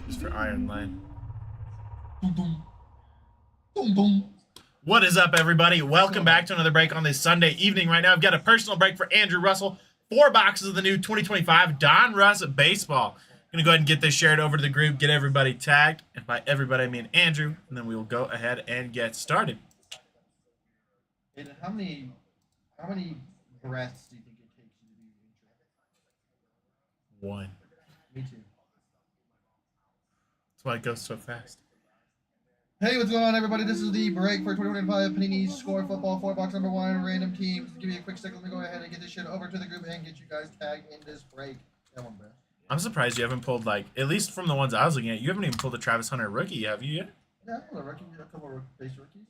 Just for Iron Line. Boom, boom. Boom, boom. What is up, everybody? Welcome back to another break on this Sunday evening. Right now, I've got a personal break for Andrew Russell. 4 boxes of the new 2025 Donruss baseball. I'm going to go ahead and get this shared over to the group, get everybody tagged. And by everybody, I mean Andrew. And then we will go ahead and get started. Aiden, how many breaths do you think it takes you to be in 1. Me too. That's why it goes so fast. Hey, what's going on, everybody? This is the break for 2025 Panini Score Football 4-box number 1, random teams. Give me a quick second. Let me go ahead and get this shit over to the group and get you guys tagged in this break. That one, breath. I'm surprised you haven't pulled, like, at least from the ones I was looking at, you haven't even pulled a Travis Hunter rookie, have you yet? Yeah, I pulled a rookie, a couple of base rookies.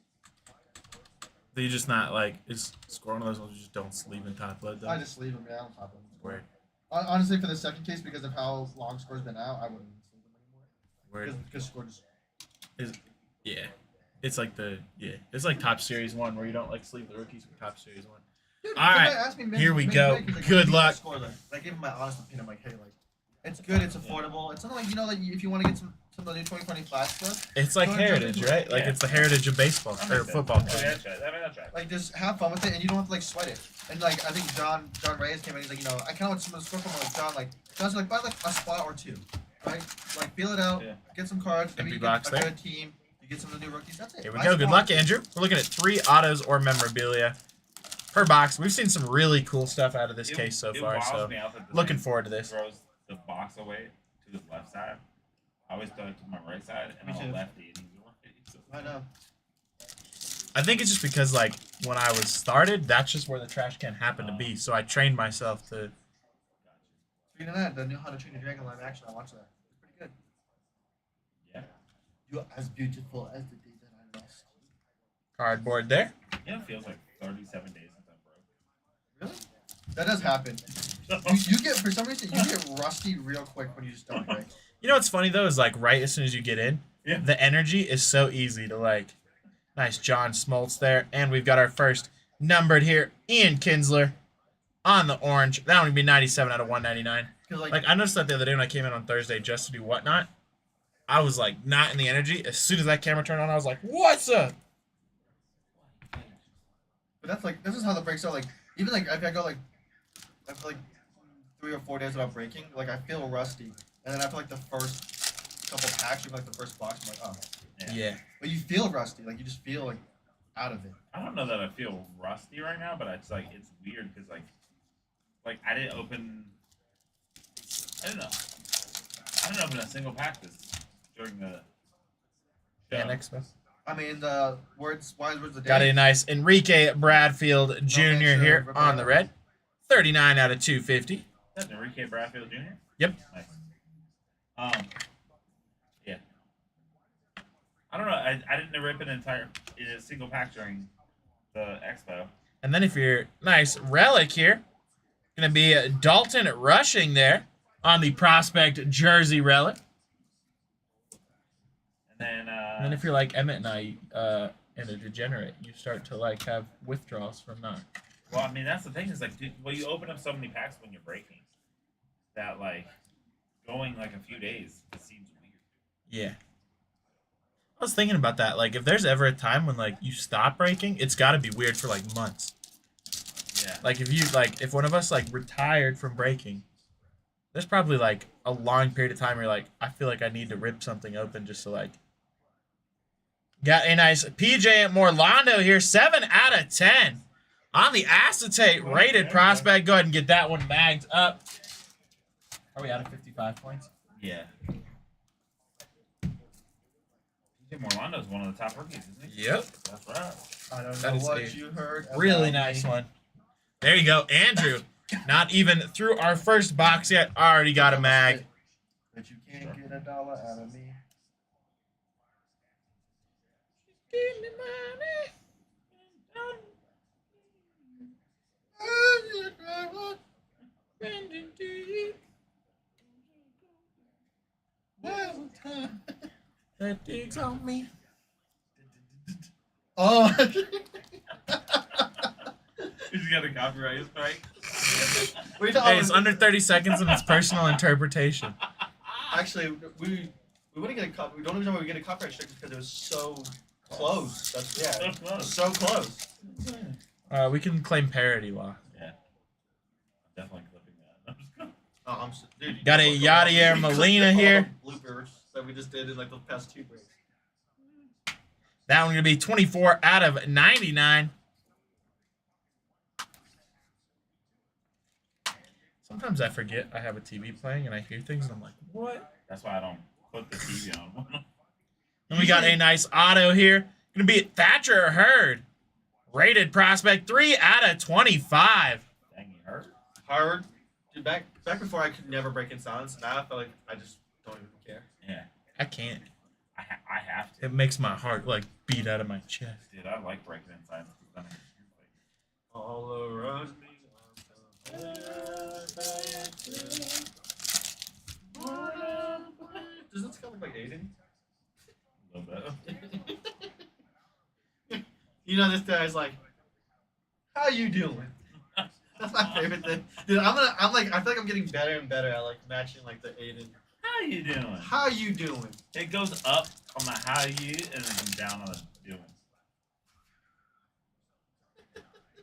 Do you just not, like, is score one of those ones you just don't sleeve in top load, though? I just leave them, yeah, on top of them. Word. Honestly, for the second case, because of how long Score's been out, I wouldn't even sleeve them anymore. Word. Because Score just... Yeah. It's like it's like Top Series 1 where you don't like sleeve the rookies with Top Series 1. Dude, all right, here we go. Like, good luck. I gave him my honest opinion. I'm like, hey, like, it's good, it's affordable. It's not like, you know, like if you want to get some of the new 2020 Flash stuff. It's like heritage, right? Like it's the heritage of baseball or football. That's right. Like just have fun with it, and you don't have to like sweat it. And like I think John Reyes came in. He's like, you know, I kind of want some of the score from like John. Like John's like, buy like a spot or two, right? Like feel it out, get some cards, maybe you get a good team. Get some of the new rookies. That's it. Here we go. Good luck, Andrew. We're looking at 3 autos or memorabilia per box. We've seen some really cool stuff out of this case so far. So looking forward to this. Throws the box away to his left side. I always throw it to my right side, and I'm a lefty, and he's a righty. So. I know. I think it's just because like when I was started, that's just where the trash can happened to be. So I trained myself to. Speaking of that, the new How to Train Your Dragon live action, I watched that. It's pretty good. Yeah. You're as beautiful as the day that I lost. Cardboard there. Yeah, it feels like 37 days since I broke. Really? That does happen. you get, for some reason, you get rusty real quick when you just don't break. You know what's funny though is like right as soon as you get in, the energy is so easy to like. Nice John Smoltz there, and we've got our first numbered here, Ian Kinsler, on the orange. That one would be 97 out of 199. Like I noticed that the other day when I came in on Thursday just to do whatnot. I was like not in the energy. As soon as that camera turned on, I was like, "What's up?" But that's like this is how the breaks are. Like even like if I go like after like 3 or 4 days without breaking, like I feel rusty, and then after like the first couple packs, even like the first box, I'm like, oh yeah. But you feel rusty, like you just feel like out of it. I don't know that I feel rusty right now, but it's like it's weird because like I didn't open. I don't know open a single pack during the show. Next one. I mean, the wise words of the day. Got a nice Enrique Bradfield Jr. here on the red. 39 out of 250. Is that Enrique Bradfield Jr.? Yep. Nice. Yeah. I don't know. I didn't rip in a single pack during the expo. And then if you're nice relic here, gonna be Dalton Rushing there on the prospect jersey relic. And then if you're like Emmett and I and a degenerate, you start to like have withdrawals from that. Well, I mean that's the thing is like, dude, you open up so many packs when you're breaking that like going like a few days it seems weird. Yeah. I was thinking about that. Like, if there's ever a time when like you stop breaking, it's got to be weird for like months. Yeah. Like if one of us like retired from breaking, there's probably like a long period of time where like I feel like I need to rip something open just to like. Got a nice PJ Morlando here, 7 out of 10 on the acetate rated prospect. Go ahead and get that one bagged up. Are we out of 55 points? Yeah. Morlando's one of the top rookies, isn't he? Yep. That's right. I don't know what you heard. Really nice one. There you go, Andrew. Not even through our first box yet. Already got a mag. But you can't get $1 out of me. Give me money. That digs on me. Oh. He's got a copyright strike. Hey, it's under 30 seconds and it's personal interpretation. Actually, we We wouldn't get a cup. We don't even know we get a copyright strike because it was so close. That's So close. so close. We can claim parody law. Yeah. Definitely clipping that. I'm just gonna... Dude, Got a Yadier Molina here. Bloopers that we just did in like the past 2 breaks. That one gonna be 24 out of 99. Sometimes I forget I have a TV playing and I hear things and I'm like, what? That's why I don't put the TV on. And we got a nice auto here. Gonna be Thatcher Hurd. Rated prospect 3 out of 25. Dang, he hurt. Hard. Dude, back before I could never break in silence. Now I feel like I just don't even care. Yeah. I can't. I have to. It makes my heart like beat out of my chest. Dude, I like breaking inside. All around me. Does this kind of look like Aiden? A little bit. You know, this guy's like, how you doing? That's my favorite thing. Dude, I feel like I'm getting better and better at like matching like the Aiden. How you doing? How you doing? It goes up on the how you and then down on the doing.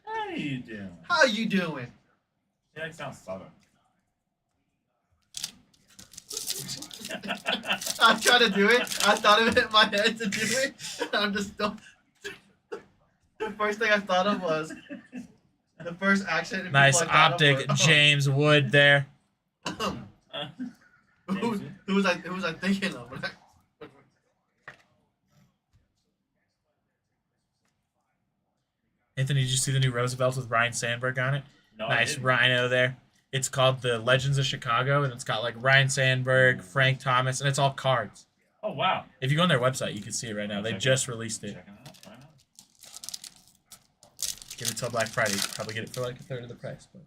How you doing? How you doing? Yeah, it sounds southern. I'm trying to do it. I thought of it in my head to do it. I'm just don't. The first thing I thought of was the first accent. Nice optic, James Wood there. Who was I thinking of? Anthony, did you see the new Roosevelt with Ryan Sandberg on it? No, Nice rhino there. It's called the Legends of Chicago, and it's got like Ryan Sandberg, Frank Thomas, and it's all cards. Oh, wow. If you go on their website, you can see it right now. They just released it. Checking it out right now. Give it till Black Friday. You could probably get it for like a third of the price. But...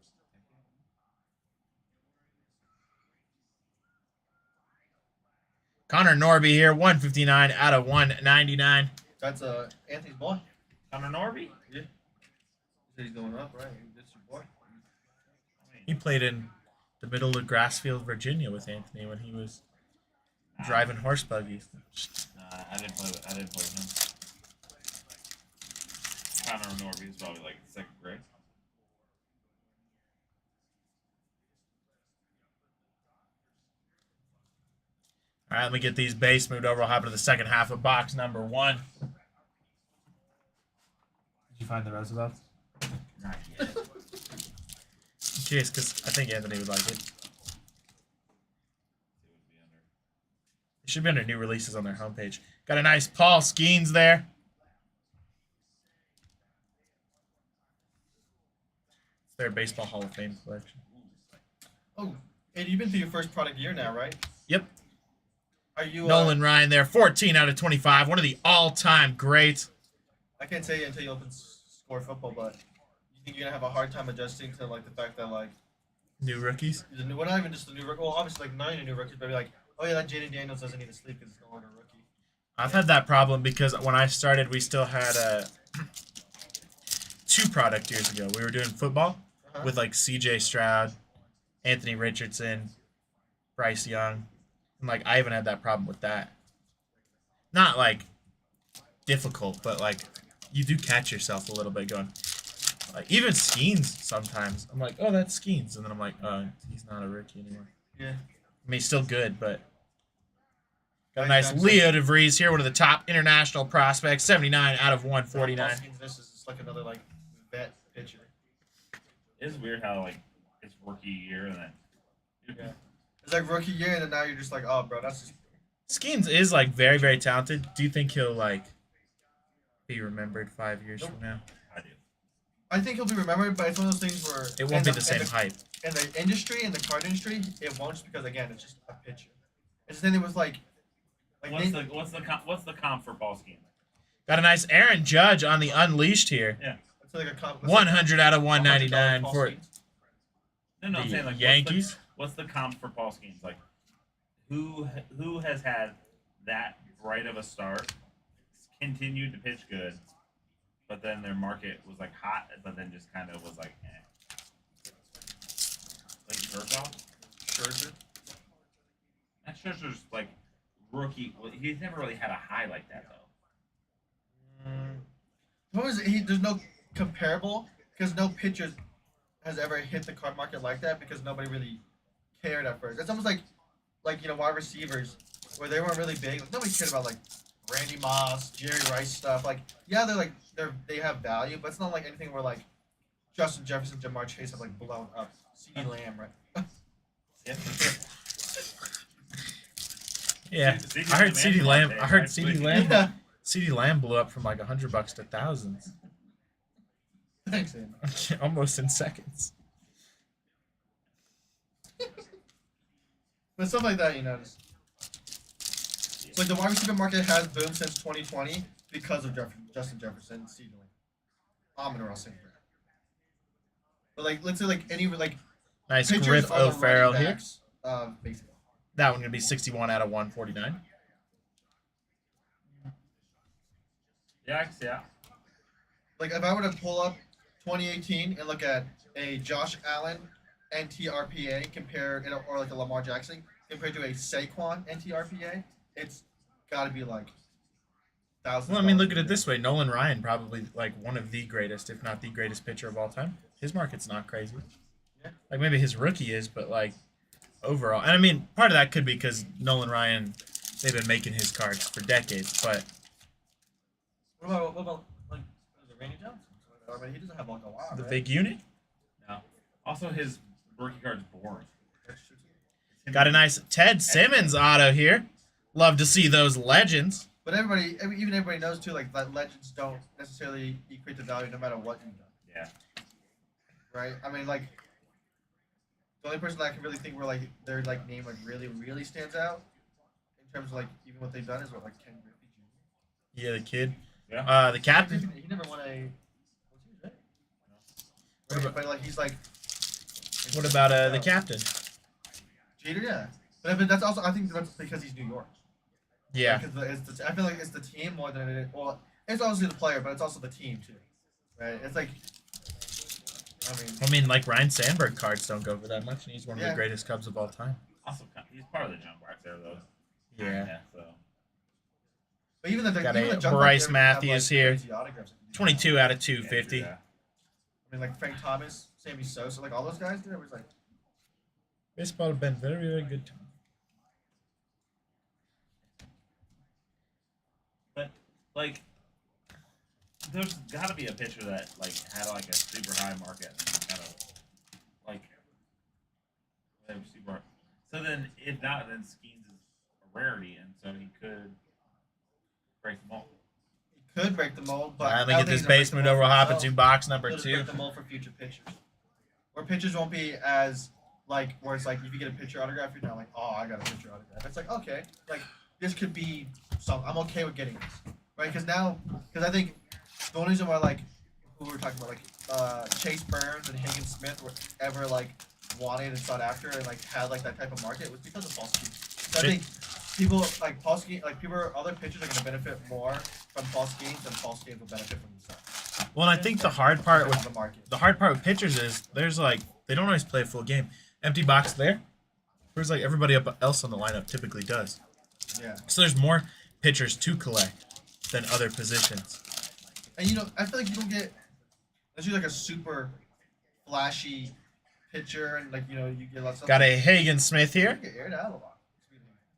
Connor Norby here, 159 out of 199. That's Anthony's boy. Connor Norby? Yeah. He's going up, right? That's your boy. He played in the middle of Grassfield, Virginia with Anthony when he was driving horse buggies. I didn't play with him. Connor Norby is probably like 2nd grade. All right, let me get these base moved over. We'll hop into the second half of box number 1. Did you find the Roosevelts? Not yet. I'm curious because I think Anthony would like it. It should be under new releases on their homepage. Got a nice Paul Skeens there. It's their Baseball Hall of Fame collection. Oh, and you've been through your first product year now, right? Yep. Are you Nolan Ryan there, 14 out of 25. One of the all-time greats. I can't say it until you open Score Football, but you think you're gonna have a hard time adjusting to like the fact that like New rookies. well, not even just the new rookie. Well, obviously like not even new rookies, but like, oh yeah, that Jaden Daniels doesn't need to sleep because it's no longer a rookie. I've had that problem because when I started, we still had 2 product years ago. We were doing football with like C.J. Stroud, Anthony Richardson, Bryce Young. And like I haven't had that problem with that. Not like difficult, but like you do catch yourself a little bit going. Like even Skeens sometimes. I'm like, oh, that's Skeens, and then I'm like, oh, he's not a rookie anymore. Yeah. I mean, he's still good, but got a nice Leo DeVries here, one of the top international prospects, 79 out of 149. This is just like another like vet pitcher. It's weird how like it's rookie year and then Yeah. It's like rookie year, and then now you're just like, oh, bro, that's just. Skeens is like very, very talented. Do you think he'll like be remembered 5 years from now? I do. I think he'll be remembered, but it's one of those things where It won't be the same hype. In the industry, in the card industry, it won't, just because again, it's just a pitcher. It's the same thing with like what's the comp for ball scheme? Got a nice Aaron Judge on the Unleashed here. Yeah. It's like a comp. 100 out of 199 for No, I'm saying like Yankees. What's the comp for Paul Skeens? Like, who has had that bright of a start, continued to pitch good, but then their market was like hot, but then just kind of was like, eh. Like Kershaw? Scherzer. That Scherzer's like rookie. Well, he's never really had a high like that though. What was there's no comparable because no pitcher has ever hit the card market like that because nobody really cared at first. It's almost like wide receivers where they weren't really big. Like, nobody cared about like Randy Moss, Jerry Rice stuff. Like yeah, they have value, but it's not like anything where like Justin Jefferson, Jamar Chase have like blown up. CeeDee Lamb, right? Yeah, I heard CeeDee Lamb. I heard CeeDee Lamb. Yeah. CeeDee Lamb blew up from like $100 to thousands, Thanks, Ian. almost in seconds. But stuff like that, you notice. So like the wide receiver market has boomed since 2020 because of Justin Jefferson, CeeDee Lamb, Amon Ross St. Brown. But like, let's say like any like Nice pitchers Griff are the O'Farrell running here. backs of baseball. That one gonna be 61 out of 149. Yeah, I can see that. Like if I were to pull up 2018 and look at a Josh Allen NTRPA compared or like a Lamar Jackson compared to a Saquon NTRPA, it's got to be like thousands. Well, I mean, look at it this way: Nolan Ryan, probably like one of the greatest, if not the greatest pitcher of all time. His market's not crazy. Yeah. Like maybe his rookie is, but like overall, and I mean, part of that could be because Nolan Ryan, they've been making his cards for decades. But What about like Randy Johnson? I mean, he doesn't have like a lot. the right? big unit No. Also, his rookie card's boring. got a nice Ted Simmons auto here. Love to see those legends. But even everybody knows too, like that legends don't necessarily equate to value no matter what you've done. Yeah. Right? I mean, like the only person that I can really think where like their like name like really stands out in terms of like even what they've done is what like Ken Griffey Jr. Yeah, the kid. Yeah. The captain. He never won a. What's What right? about- But like he's like. What about the captain? Jeter, yeah. But that's also I think that's because he's New York. Yeah. Because I feel like it's the team more than it is. Well, it's obviously the player, but it's also the team too, right? It's like. I mean, like Ryan Sandberg cards don't go for that much, and he's one of the Yeah. greatest Cubs of all time. Also, he's part of the junk box there, though. Yeah. So. But even the Got even a the junk Bryce box, they have, Matthews like, here. crazy autographs. 22 out of 250. Yeah. I mean, like Frank Thomas, Sammy Sosa, like all those guys. There was like. Baseball has been very, very good to me. But like, there's got to be a pitcher that like had like a super high market and kind of like super. So then, if not, then Skeens is a rarity, and so he could break the mold. He could break the mold, but Let me I get don't this think he's gonna base break moved the over. mold We'll for hop himself. into box number He'll just 2. break the mold for future pitchers. Where pitchers won't be as like where it's like if you get a pitcher autograph, you're not like, oh, I got a pitcher autograph. It's like okay, like this could be some. I'm okay with getting this, right? Because I think the only reason why like who we were talking about like Chase Burns and Hagen Smith were ever like wanted and sought after and like had like that type of market was because of Paul Skeens. So I think people like Paul Skeens, like other pitchers are going to benefit more from Paul Skeens than Paul Skeens will benefit from himself. Well, and I think the hard part Because with of the market. the hard part with pitchers is there's like they don't always play a full game. Empty box there. Whereas like everybody else on the lineup typically does. Yeah. So there's more pitchers to collect than other positions. And I feel like you don't get unless you're like a super flashy pitcher and like you get lots of Got a Hagen Smith you here. get aired out a lot.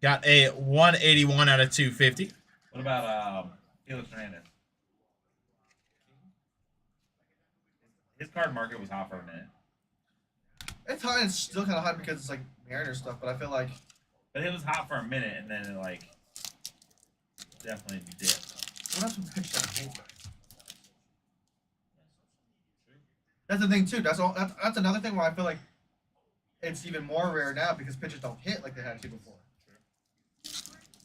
Got a 181 out of 250. What about Felix Hernandez? His card market was hot for a minute, It's hard. It's still kind of hard because it's like Mariner stuff, but I feel like but it was hot for a minute, and then it like definitely dipped. what else would pitch that hate? That's the thing too. That's another thing where I feel like it's even more rare now because pitchers don't hit like they had to before.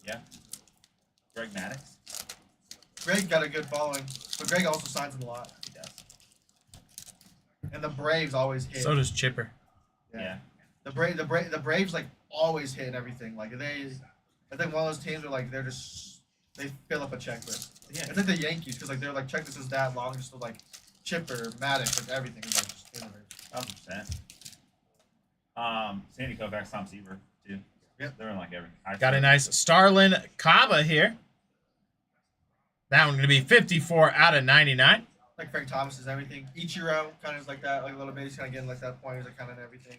Yeah. Greg Maddux. Greg got a good following, but Greg also signs him a lot. He does. And the Braves always hit. So does Chipper. Yeah. The Braves like always hit and everything. Like I think one of those teams where like they fill up a checklist. Yeah. It's like the Yankees because like they're like checklist is that long just to like Chipper, Maddox, like everything is like just in there. 1,000%. Sandy Koufax, Tom Seaver too. Yep. They're in like every. Got a nice Starlin Kaba here. That one going to be 54 out of 99. Like Frank Thomas is everything. Ichiro kind of is like that, like a little bit. He's kind of getting like that point. He's like kind of everything.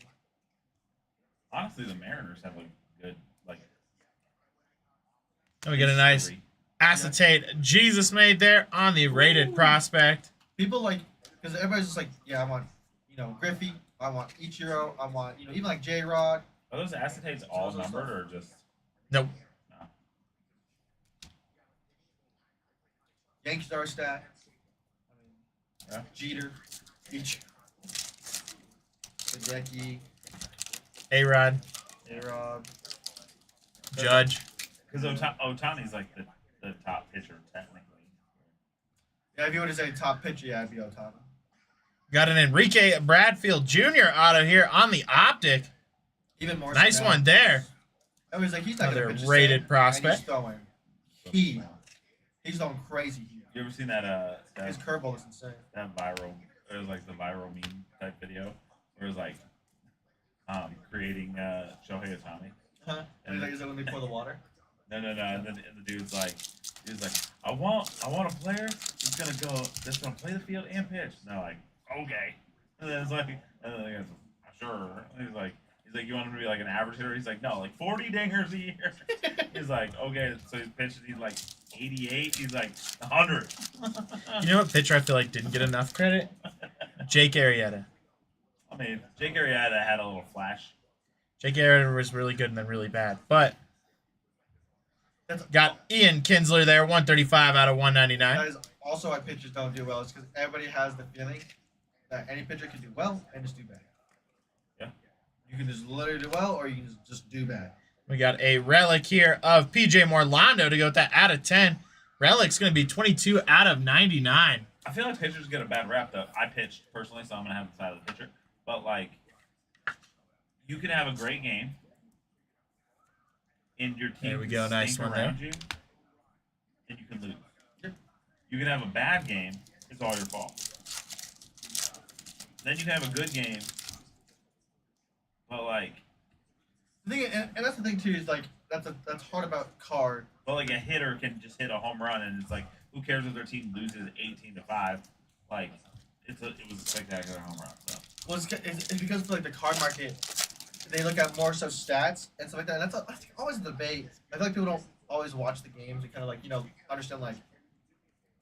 Honestly, the Mariners have a good like. And we get a nice acetate Jesus made there on the rated prospect. People like, because everybody's just like, yeah, I want, Griffey. I want Ichiro. I want, even like J-Rod. Are those acetates all numbered or just? Nope. No. Yank Star stat. Yeah. Jeter. Each. Hideki. A-Rod. A-Rod. Judge. Because Otani's like the top pitcher technically. Yeah, if you were to say top pitcher, yeah, it'd be Otani. Got an Enrique Bradfield Jr. auto here on the optic. Even more. Nice one there. I was like, he's not Another going to rated prospect. He's throwing. He's going crazy. You ever seen that? His curveball is insane. That viral. It was like the viral meme type video where it was like creating Shohei Ohtani. Huh? And he's like, is it when they pour the water? No. And then the dude's like, I want a player that's gonna play the field and pitch. And they're like, okay. And then it's like, sure. And he's like, you want him to be like an average hitter? He's like, no, like 40 dingers a year. He's like, okay. So he's pitching. He's like 88. He's like 100. You know what pitcher I feel like didn't get enough credit? Jake Arrieta. I mean, Jake Arrieta had a little flash. Jake Arrieta was really good and then really bad. But got Ian Kinsler there, 135 out of 199. That is also why pitchers don't do well. It's because everybody has the feeling that any pitcher can do well and just do bad. Yeah. You can just literally do well or you can just do bad. We got a relic here of PJ Morlando to go with that out of 10. Relic's going to be 22 out of 99. I feel like pitchers get a bad rap, though. I pitched personally, so I'm going to have the side of the pitcher. But, like, you can have a great game, and your team There we go, nice one there. you, and you can lose. Yep. You can have a bad game, it's all your fault. Then you can have a good game, but, like... The thing, and that's the thing, too, is, like, that's hard about card. But, like, a hitter can just hit a home run, and it's like, who cares if their team loses 18-5? Like, it was a spectacular home run, so... Well, it's because of, like, the card market, they look at more so stats and stuff like that. And that's always a debate. I feel like people don't always watch the games and kind of, like, understand, like,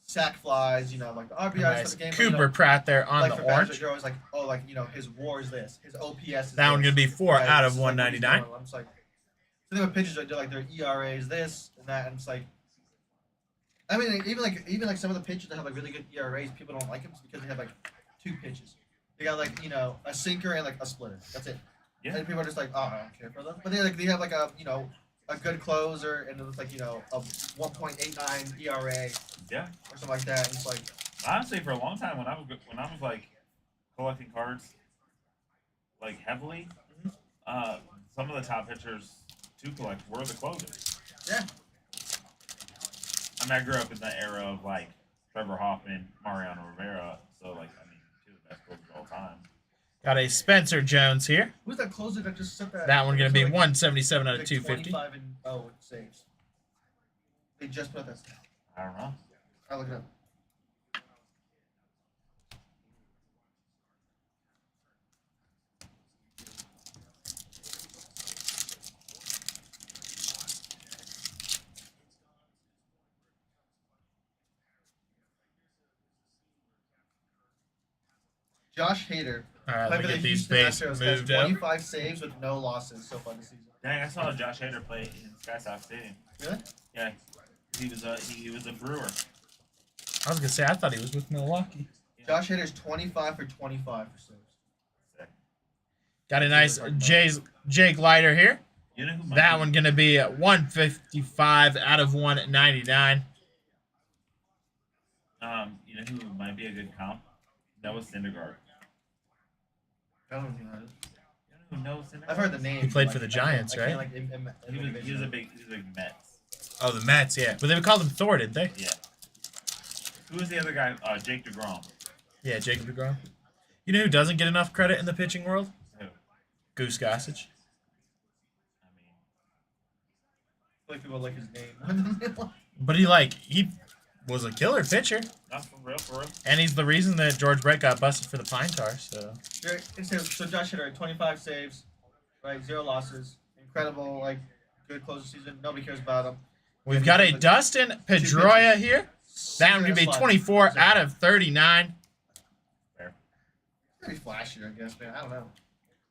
sack flies, like, the RBIs Nice. for the game. Cooper Pratt there on like the for orange. You're always like, oh, like, his WAR is this. His OPS is That one this. going to be 4 Right, out it's of like what he's 199. doing. I'm just like, so they have pitchers that do, like, their ERA is this and that, and it's like, I mean, even like some of the pitchers that have, like, really good ERAs, people don't like them because they have, like, 2 pitches. They got, like, a sinker and, like, a splitter. That's it. Yeah. And people are just like, oh, I don't care for them. But they have, like, a good closer and it's like, a 1.89 ERA. Yeah. Or something like that. And it's like, honestly, for a long time, when I was like collecting cards, like heavily, some of the top pitchers to collect were the closers. yeah. I mean, I grew up in the era of like Trevor Hoffman, Mariano Rivera, so like two of the best closers of all time. Got a Spencer Jones here. Who's that closer that just set that? That one going to be like, 177 out of like 250. 25 and it saves. They just put that stat. I don't know. I'll look it up. Josh Hader. All right, Played let for me the get these Houston base Astros, has moved up. 25 saves with no losses so far this season. Dang, I saw Josh Hader play in Sky Sox Stadium. Really? Yeah, he was a Brewer. I was going to say, I thought he was with Milwaukee. Yeah. Josh Hader's 25 for 25 for saves. Sick. Got a nice Jake Leiter here. You know who might That be- one going to be 155 out of 199. You know who might be a good comp? Noah Syndergaard. I don't know who that is. You know who Noah Syndergaard? I've heard the name. He played but, for the I Giants, can't, right? He was a big Mets. Oh, the Mets, yeah. But they called him Thor, didn't they? Yeah. Who was the other guy? Jake DeGrom. Yeah, Jacob DeGrom. You know who doesn't get enough credit in the pitching world? Who? Goose Gossage. I mean, like people like his name. But he was a killer pitcher. Not for real, for real. And he's the reason that George Brett got busted for the pine tar. So So Josh Hader, 25 saves, right? 0 losses. Incredible, like good close of season. Nobody cares about him. we've got a Dustin Pedroia here. That one could be 24 out of 39. Fair. Pretty flashy, I guess, man. I don't know.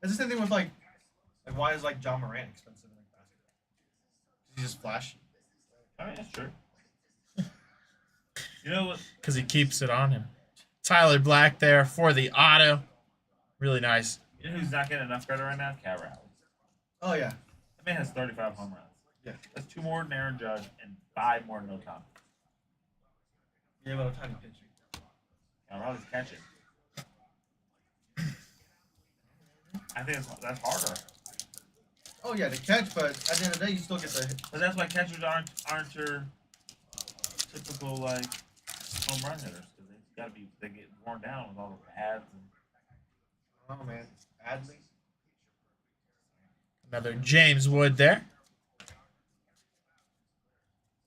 It's the same thing with like why is like John Moran expensive in basketball? He's just flashy. I mean, that's true. You know what? Because he keeps it on him. Tyler Black there for the auto. Really nice. You know who's not getting enough credit right now? Cat Rowley. Oh yeah. That man has 35 home runs. Yeah. That's 2 more than Aaron Judge and 5 more than Otani. Yeah, but Otani pitching. Cat Rowley's catching. I think that's harder. Oh yeah, to catch, but at the end of the day, you still get the hit. But that's why catchers aren't your typical like home run hitters because they get worn down with all the pads and. Oh man, Adley. Another James Wood there.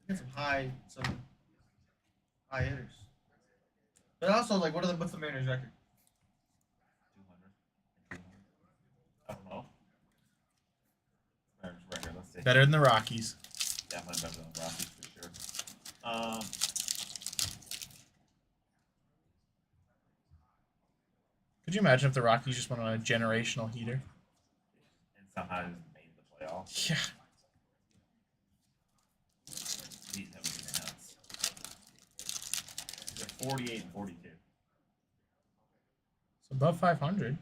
Get some high hitters. But also, like, what's the Mariners' record? 200. I don't know. Mariners record. Let's see. Better than the Rockies. Definitely better than the Rockies for sure. Could you imagine if the Rockies just went on a generational heater? And somehow just made the playoffs. Yeah. These have been nuts. They're 48 and 42. It's above 500.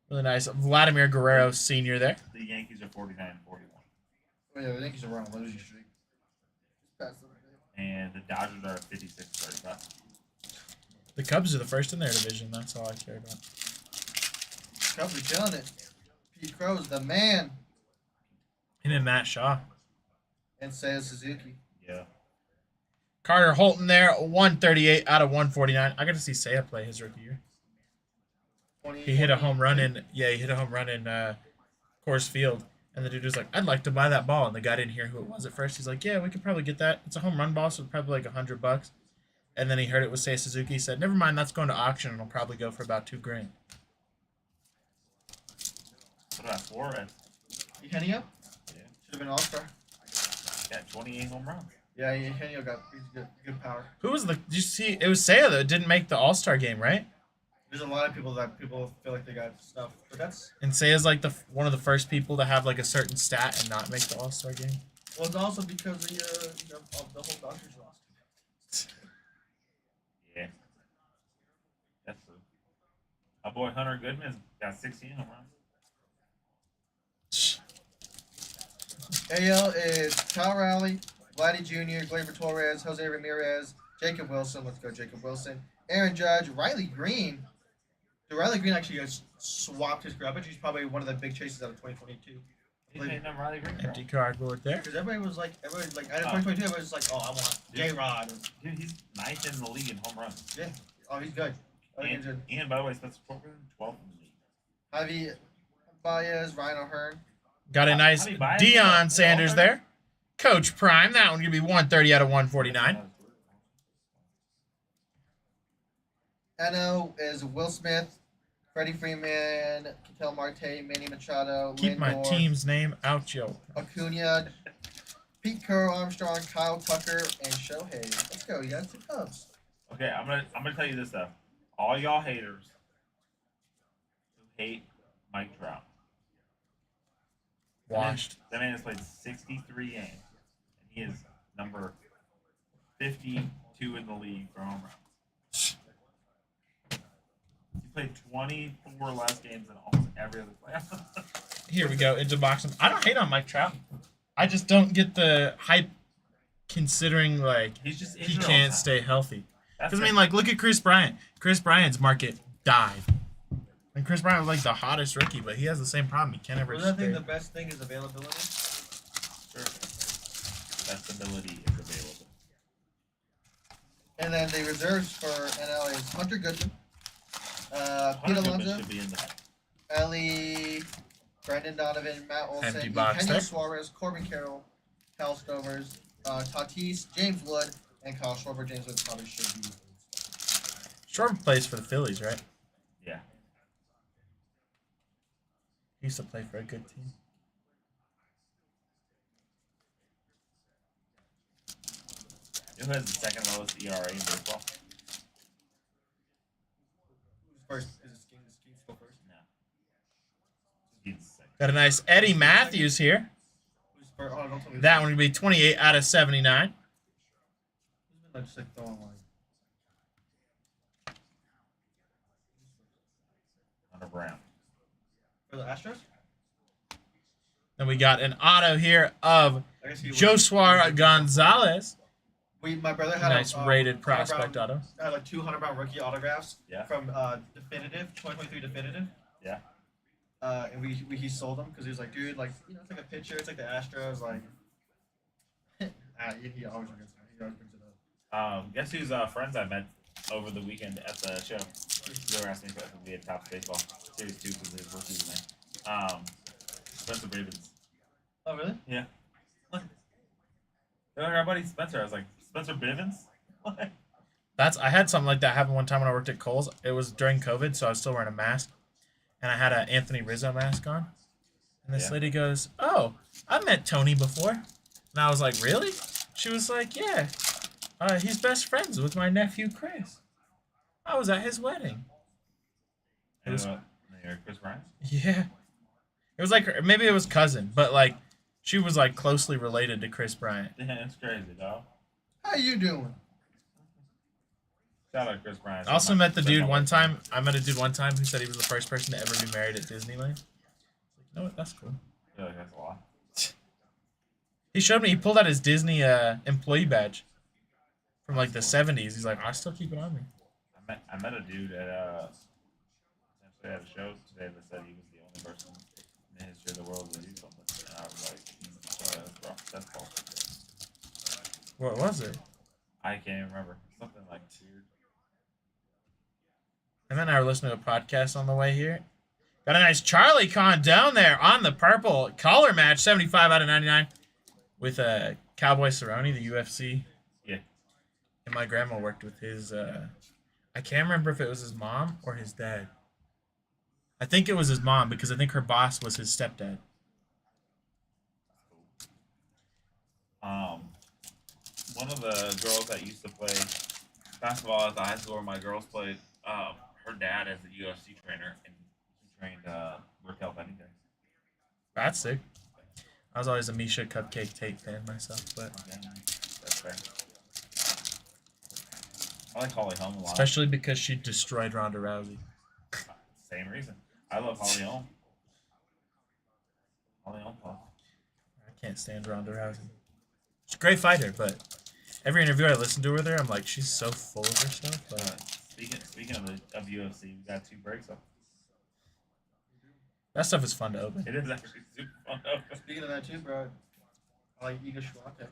Really nice. Vladimir Guerrero Sr. there. The Yankees are 49 and 41. Oh yeah, the Yankees are on a losing streak. And the Dodgers are 56 35. The Cubs are the first in their division. That's all I care about. Cubs are killing it. Pete Crow's the man. And then Matt Shaw. And Seiya Suzuki. Yeah. Carter Holton there, 138 out of 149. I got to see Seiya play his rookie year. He hit a home run in Coors Field. And the dude was like, I'd like to buy that ball. And the guy didn't hear who it was at first. He's like, yeah, we could probably get that. It's a home run ball, so it's probably like $100. And then he heard it was Seiya Suzuki. He said, never mind, that's going to auction. And it'll probably go for about $2,000. What about Flores? Eugenio? Yeah. Should have been All-Star. Got 28 home runs. Yeah, Eugenio got good power. Who was did you see? It was Seiya that didn't make the All-Star game, right? There's a lot of people feel like they got stuff, but that's. And Seiya's like one of the first people to have like a certain stat and not make the All-Star game. Well, it's also because of the whole Dodgers lost. Yeah. That's true. Our boy Hunter Goodman's got 16 home runs. AL is Kyle Rowley, Vladdy Jr., Gleyber Torres, Jose Ramirez, Jacob Wilson. Let's go, Jacob Wilson. Aaron Judge, Riley Green. Dude, Riley Green actually has swapped his career. I bet he's probably one of the big chases out of 2022. He's made them Riley Green. Empty cardboard there. Because everybody was like, out of 2022, everybody was like, oh, I want J-Rod. Dude, he's 9th in the league in home runs. Yeah. Oh, he's good. And by the way, Spencer Corcoran, 12th in the league. Javi Baez, Ryan O'Hearn. Got a nice Deion Sanders there. Coach Prime. That one going to be 130 out of 149. NO is Will Smith, Freddie Freeman, Ketel Marte, Manny Machado, Keep my Lindor, team's name out, yo. Acuna, Pete Crow, Armstrong, Kyle Tucker, and Shohei. Let's go. You got 2 Cubs. Okay, I'm gonna tell you this stuff. All y'all haters who hate Mike Trout. Washed. That man has played 63 games, and he is number 52 in the league for home runs. He played 24 less games than almost every other player. Here we go into boxing. I don't hate on Mike Trout. I just don't get the hype, considering like He's just he can't stay healthy. That's Because I mean, like, look at Chris Bryant. Chris Bryant's market died. And Chris Bryant was like the hottest rookie, but he has the same problem. He can't ever. Well, I think the best thing is availability. Sure. Best ability is available. And then the reserves for NL is Hunter Goodman, Pete Hunter Goodman Alonso, should be in the Ellie Brandon Donovan, Matt Olson, Empty box Eugenio there. Suarez, Corbin Carroll, Kyle Stovers, Tatis, James Wood, and Kyle Schwarber. James Wood probably should be. Schwarber plays for the Phillies, right? Yeah. He used to play for a good team. You know who has the second lowest ERA in baseball? Who's first? Is it Skeens still first? No. He's second. Got a nice Eddie Matthews here. Who's first? Oh, don't tell me. That one would be 28 out of 79. Who's been just like throwing like. Hunter Brown. For the Astros? Then we got an auto here of I guess he Joshua Gonzalez. My brother had Nice a rated prospect Brown, auto. had like 200 Brown rookie autographs Yeah. from Definitive 2023 Definitive. Yeah. And he sold them because he was like, dude, like it's like a picture, it's like the Astros, like. He always forgets that. He always brings it up. Guess whose friends I met over the weekend at the show? They were asking if we had top baseball series 2 because his rookies in there. Spencer Bivens. Oh really? Yeah. They're like, our buddy Spencer. I was like, Spencer Bivens? What? I had something like that happen one time when I worked at Kohl's. It was during COVID, so I was still wearing a mask, and I had an Anthony Rizzo mask on. And this lady goes, "Oh, I've met Tony before," and I was like, "Really?" She was like, "Yeah, he's best friends with my nephew Chris. I was at his wedding." It was Chris Bryant? yeah. It was like maybe it was cousin, but like she was like closely related to Chris Bryant. Yeah, it's crazy, dog. How you doing? Shout out Chris Bryant. I also met the dude one time. I met a dude one time who said he was the first person to ever be married at Disneyland. You know what? That's cool. I feel like that's a lot. He showed me. He pulled out his Disney employee badge from like the 70s. He's like, I still keep it on me. I met a dude at essentially at a show today that said he was the only person in the history of the world to do something. And I was like, that's false. What was it? I can't even remember. Something like weird. And then I were listening to a podcast on the way here. Got a nice Charlie Con down there on the purple collar match, 75 out of 99, with Cowboy Cerrone, the UFC. Yeah. And my grandma worked with his. I can't remember if it was his mom or his dad. I think it was his mom because I think her boss was his stepdad. One of the girls that used to play basketball at the high school where my girls played, her dad is a UFC trainer, and he trained Raquel Pennington. That's sick. I was always a Misha Cupcake Tate fan myself, but Yeah, that's fair. I like Holly Holm a lot. especially because she destroyed Ronda Rousey. Same reason. I love Holly Holm. Holly Holm. I can't stand Ronda Rousey. She's a great fighter, but every interview I listen to with her, I'm like, she's so full of herself. But Speaking of UFC, we got 2 breaks up. that stuff is fun to open. It is actually super fun. to open. Speaking of that too, bro, I like Iga Swiatek.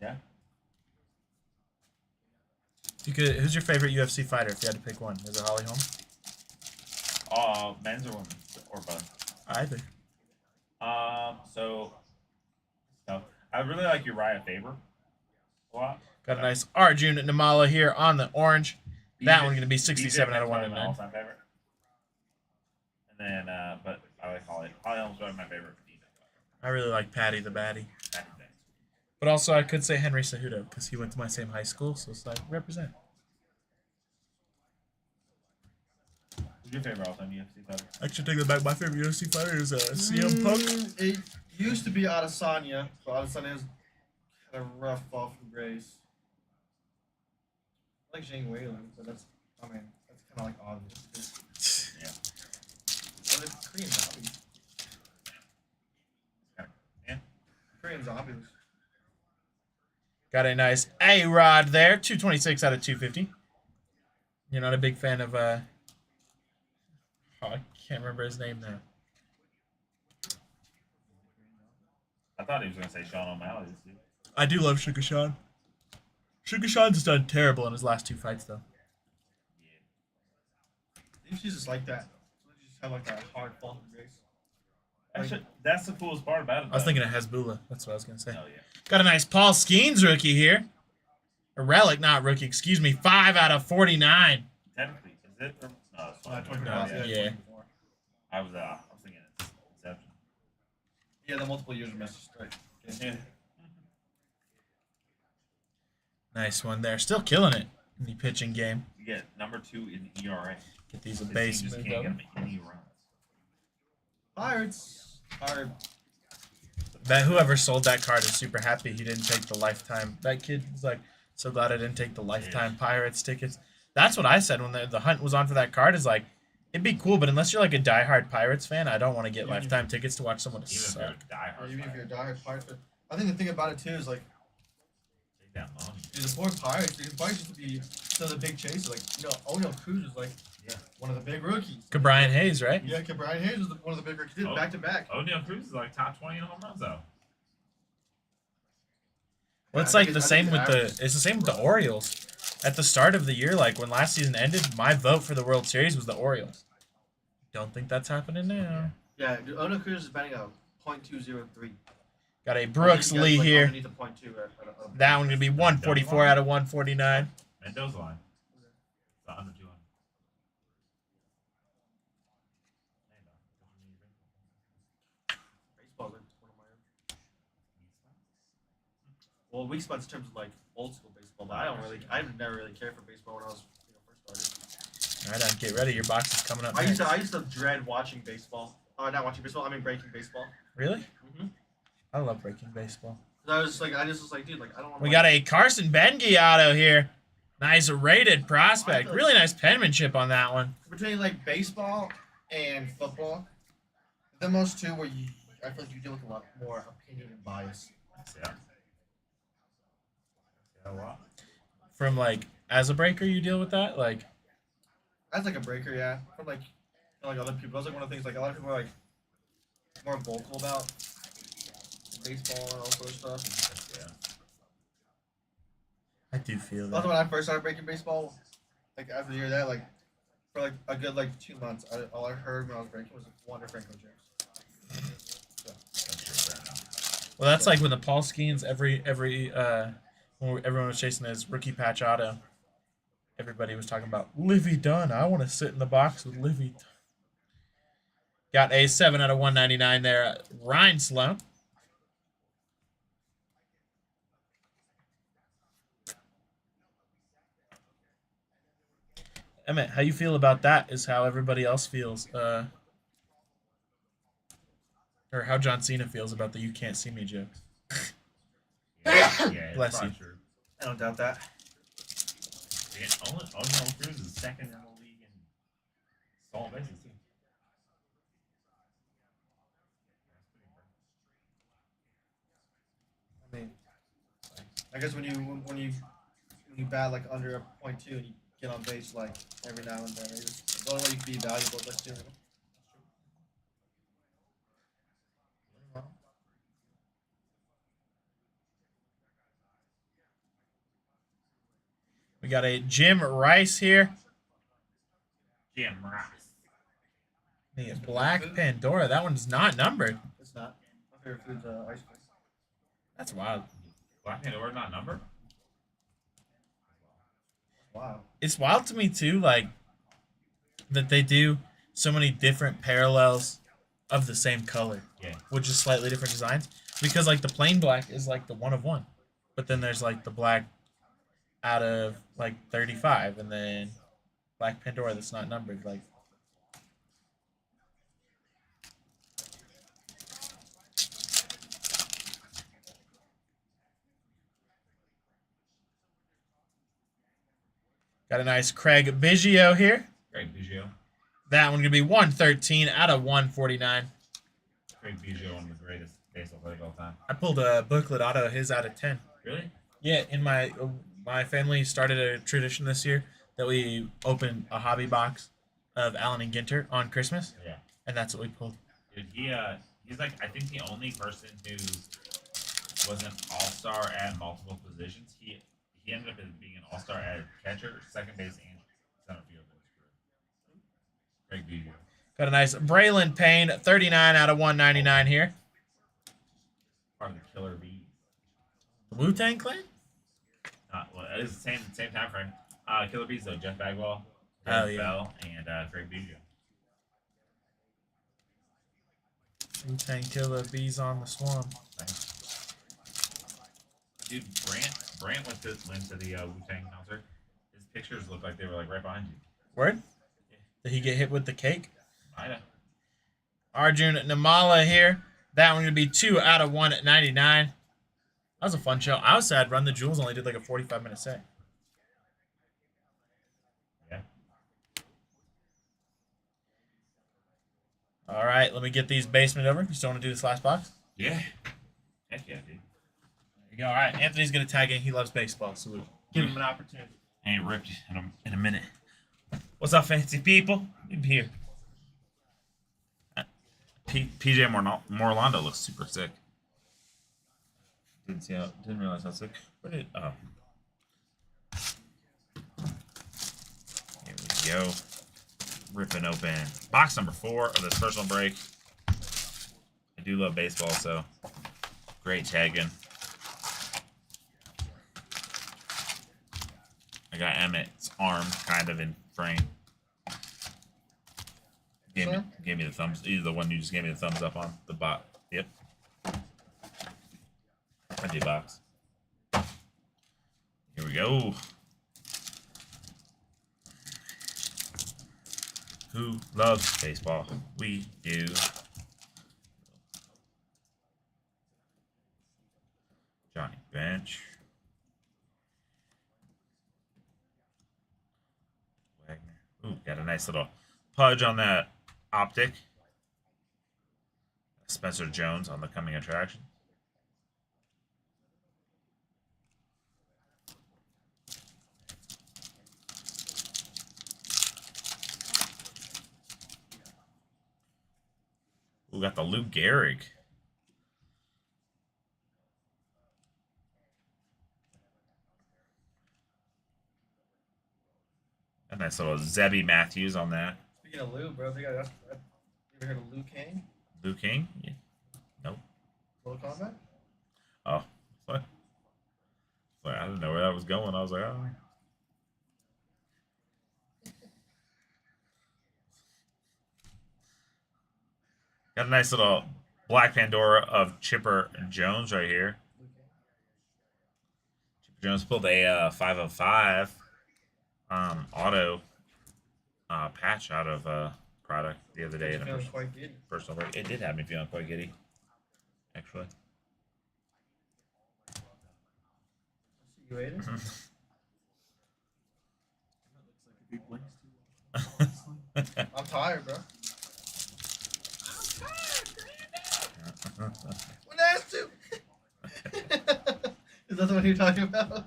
Yeah. If you could, who's your favorite UFC fighter? If you had to pick one, is it Holly Holm? Men's or women's or both. Either. So I really like Uriah Faber a lot. Got a nice Arjun Namala here on the orange. That BJ one going to be 67 out of Penn is my 109. all-time favorite. And then, but I like Holly. Holly Holm's probably my favorite for defense. I really like Patty the Batty. Back in the day. But also, I could say Henry Cejudo because he went to my same high school, so it's like, represent. Who's your favorite all-time UFC fighter? I should take that back. My favorite UFC fighter is CM Punk. It used to be Adesanya, but Adesanya's kind of rough fall from grace. I like Shane Whalen, but that's kind of like obvious. Yeah. But it's Korean zombies. Yeah. Korean zombies. Got a nice A-Rod there. 226 out of 250. You're not a big fan of, I can't remember his name now. I thought he was gonna say Sean O'Malley. This dude. I do love Sugar Sean. Sugar Sean's done terrible in his last 2 fights, though. Yeah. Maybe she's just like that. She just have like that hard fall from grace. That's the coolest part about it. I was thinking of Hezbollah. That's what I was gonna say. Hell yeah. Got a nice Paul Skeens rookie here. A relic, not rookie. Excuse me. 5 out of 49. Technically, is it? No, it's not. 24. Yeah. I was thinking it's Inception. Yeah, the multiple years message strike. Yeah. Nice one there. Still killing it in the pitching game. You get number 2 in ERA. Get these a This base. team just can't get any runs. Pirates are. That whoever sold that card is super happy he didn't take the lifetime. That kid was like, so glad I didn't take the lifetime Pirates tickets. That's what I said when the hunt was on for that card. Is like, it'd be cool, but unless you're like a diehard Pirates fan, I don't want to get lifetime tickets to watch someone Even if suck. you're a diehard. Even if you're a diehard Pirates fan. I think the thing about it too is like, Take that money. dude, the poor Pirates. The Pirates used to be still the big chase. Like, O'Neal Cruz was like one of the big rookies. Brian Hayes, right? Yeah, Brian Hayes was one of the big rookies. He did back to back. O'Neal Cruz is like top 20 in home runs though. Well, it's like the same with the Orioles. At the start of the year, like when last season ended, my vote for the World Series was the Orioles. Don't think that's happening now. Yeah, dude, O'Neal Cruz is batting a .203. Got a Brooks Lee here. Underneath the .2 That one gonna be 144 out of 149. Mendoza line. It's under 200. Baseball is one of my. Well, weak spots in terms of like old school baseball, but I never really cared for baseball when I was first started. All right, get ready. Your box is coming up. I Next. used to dread watching baseball. Not watching baseball. I mean breaking baseball. Really? Mm-hmm. I love breaking baseball. I just was like, dude, like I don't want. We got a Carson Bengi auto here. Nice rated prospect. Really nice penmanship on that one. Between like baseball and football, the most two where I feel like you deal with a lot more opinion and bias. Yeah. Yeah, wow. From like as a breaker, you deal with that, like. That's like a breaker, yeah. From like other people, that's like one of the things like a lot of people are like more vocal about baseball and all sort of stuff. Yeah. I do feel that. Also, when I first started breaking baseball, like after the year of that, like for like a good like 2 months, all I heard when I was breaking was Wander Franco jokes. Well, that's like when the Paul Skeens when everyone was chasing his rookie patch auto. Everybody was talking about Livy Dunn. I want to sit in the box with Livy Dunn. Got a 7 out of 199 there. Ryan Sloan. Emmett, how you feel about that is how everybody else feels. Or how John Cena feels about the "you can't see me" jokes. Yeah, Bless you. true. I don't doubt that. O'Neal Cruz is second in the league in stolen bases too. I mean, I guess when you bat like under a .2 and you get on base like every now and then, it's the only way you can be valuable. That's doing it. We got a Jim Rice here. Jim Rice. The Black Pandora. That one's not numbered. It's not. My favorite food's ice cream. That's wild. Black Pandora not numbered? Wow. It's wild to me too, like that they do so many different parallels of the same color, with just slightly different designs. Because like the plain black is like the 1 of 1, but then there's like the black out of like 35, and then Black Pandora that's not numbered. Like, got a nice Craig Biggio here. Craig Biggio. That one gonna be 113 out of 149. Craig Biggio, one of the greatest baseball players of all time. I pulled a booklet auto of his out of 10. Really? Yeah, in my family started a tradition this year that we open a hobby box of Allen and Ginter on Christmas. Yeah. And that's what we pulled. Dude, he's like I think the only person who was an all-star at multiple positions. He ended up being an all-star at catcher, second base, and center field in his career. Craig Biggio. Got a nice Braylon Payne, 39 out of 199 here. Part of the Killer Bees. The Wu-Tang Clan? Well, it is the same time frame. Killer Bees though, Jeff Bagwell, Oh, Dave yeah. Bell, and Greg Biggio. Wu-Tang Killer Bees on the swarm. Dude, Brant went to the Wu-Tang concert. His pictures look like they were like right behind you. Word? Did he get hit with the cake? Might have. Arjun Namala here. That one going to be 2 out of 199. That was a fun show. I was sad Run the Jewels only did like a 45-minute set. Yeah. All right, let me get these basement over. You still want to do this last box? Yeah. Heck yeah, dude. There you go. All right, Anthony's going to tag in. He loves baseball, so give him an opportunity. I ain't ripped in a minute. What's up, fancy people? I'm here. PJ Morlando looks super sick. Didn't realize how sick. Where did Here we go. Ripping open box number 4 of this personal break. I do love baseball, so great tagging. I got Emmett's arm kind of in frame. Gave me the thumbs. Either the one you just gave me the thumbs up on. The bot. Yep. Empty box. Here we go. Who loves baseball? We do. Johnny Bench. Wagner. Ooh, got a nice little pudge on that optic. Spencer Jones on the coming attraction. We got the Lou Gehrig. A nice little Zebby Matthews on that. Speaking of Lou, bro, you ever heard of Liu Kang? Liu King? Yeah. Nope. Mortal Kombat? Oh. What? Like, I didn't know where that was going. I was like, oh. Got a nice little Black Pandora of Chipper Jones right here. Chipper Jones pulled a 505 auto patch out of product the other day in a personal break. It did have me feeling quite giddy, actually. You ate it? I'm tired, bro. When asked to. Is that the one you're talking about?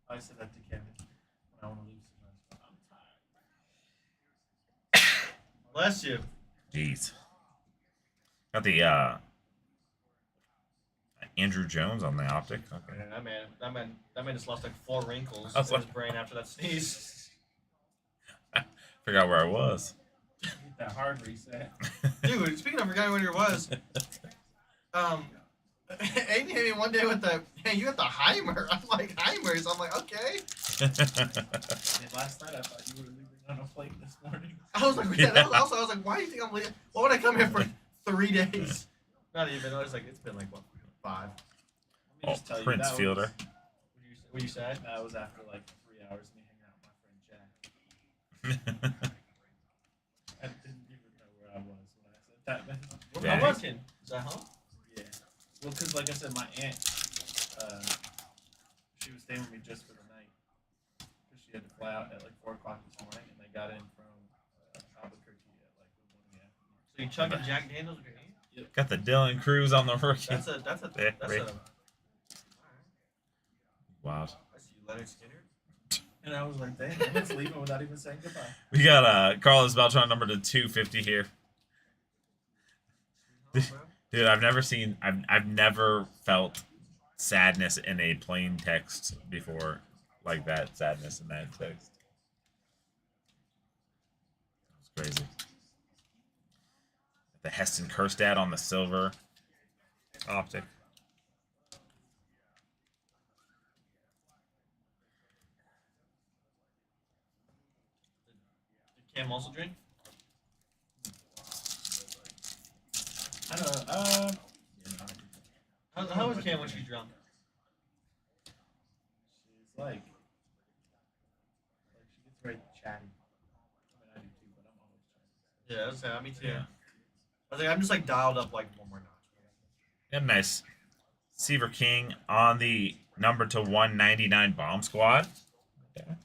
I said that to Kevin when I want to lose so much. I'm tired. Bless you. Jeez. Got the Andrew Jones on the optic. Okay. Man, that man just lost like 4 wrinkles in his brain after that sneeze. Forgot where I was. Get that hard reset. Dude, speaking of forgetting where you was, Aiden hit me one day with the, hey, you got the Heimer. I'm like, Heimers. I'm like, okay. And last night I thought you were leaving on a plate this morning. I was like, yeah, that was also, I was like, why do you think I'm leaving? Why would I come here for 3 days? Not even. I was like, it's been like, what, 5? Let me Oh, just tell you, Prince that Fielder. Was, what you said? That was after like 3 hours of me hanging out with my friend Jack. I didn't even know where I was when I said that, man. Where Yeah. I was in. Is that home? Yeah. Well, because like I said, my aunt, she was staying with me just for the night. Because she had to fly out at like 4 o'clock this morning, and they got in from Albuquerque at like 1 in the afternoon. So you chugging Jack Daniels with your hand? Yep. Got the Dylan Cruz on the rookie. That's a. Wow. I see you, Leonard Skinner. And I was like, dang, let's leave it without even saying goodbye. We got Carlos Beltran number to 250 here. Dude, I've never felt sadness in a plain text before, like that sadness in that text. It's crazy. The Heston Kerstad on the silver optic. Did Cam also drink? I don't know. How was Cam when she's drunk? She's like she gets very chatty. I mean, I do too, but I'm always chatty. Yeah, that's me too. Yeah. I think I'm just like dialed up like one more notch. Yeah, nice. Seaver King on the number to 199 bomb squad. Yeah. What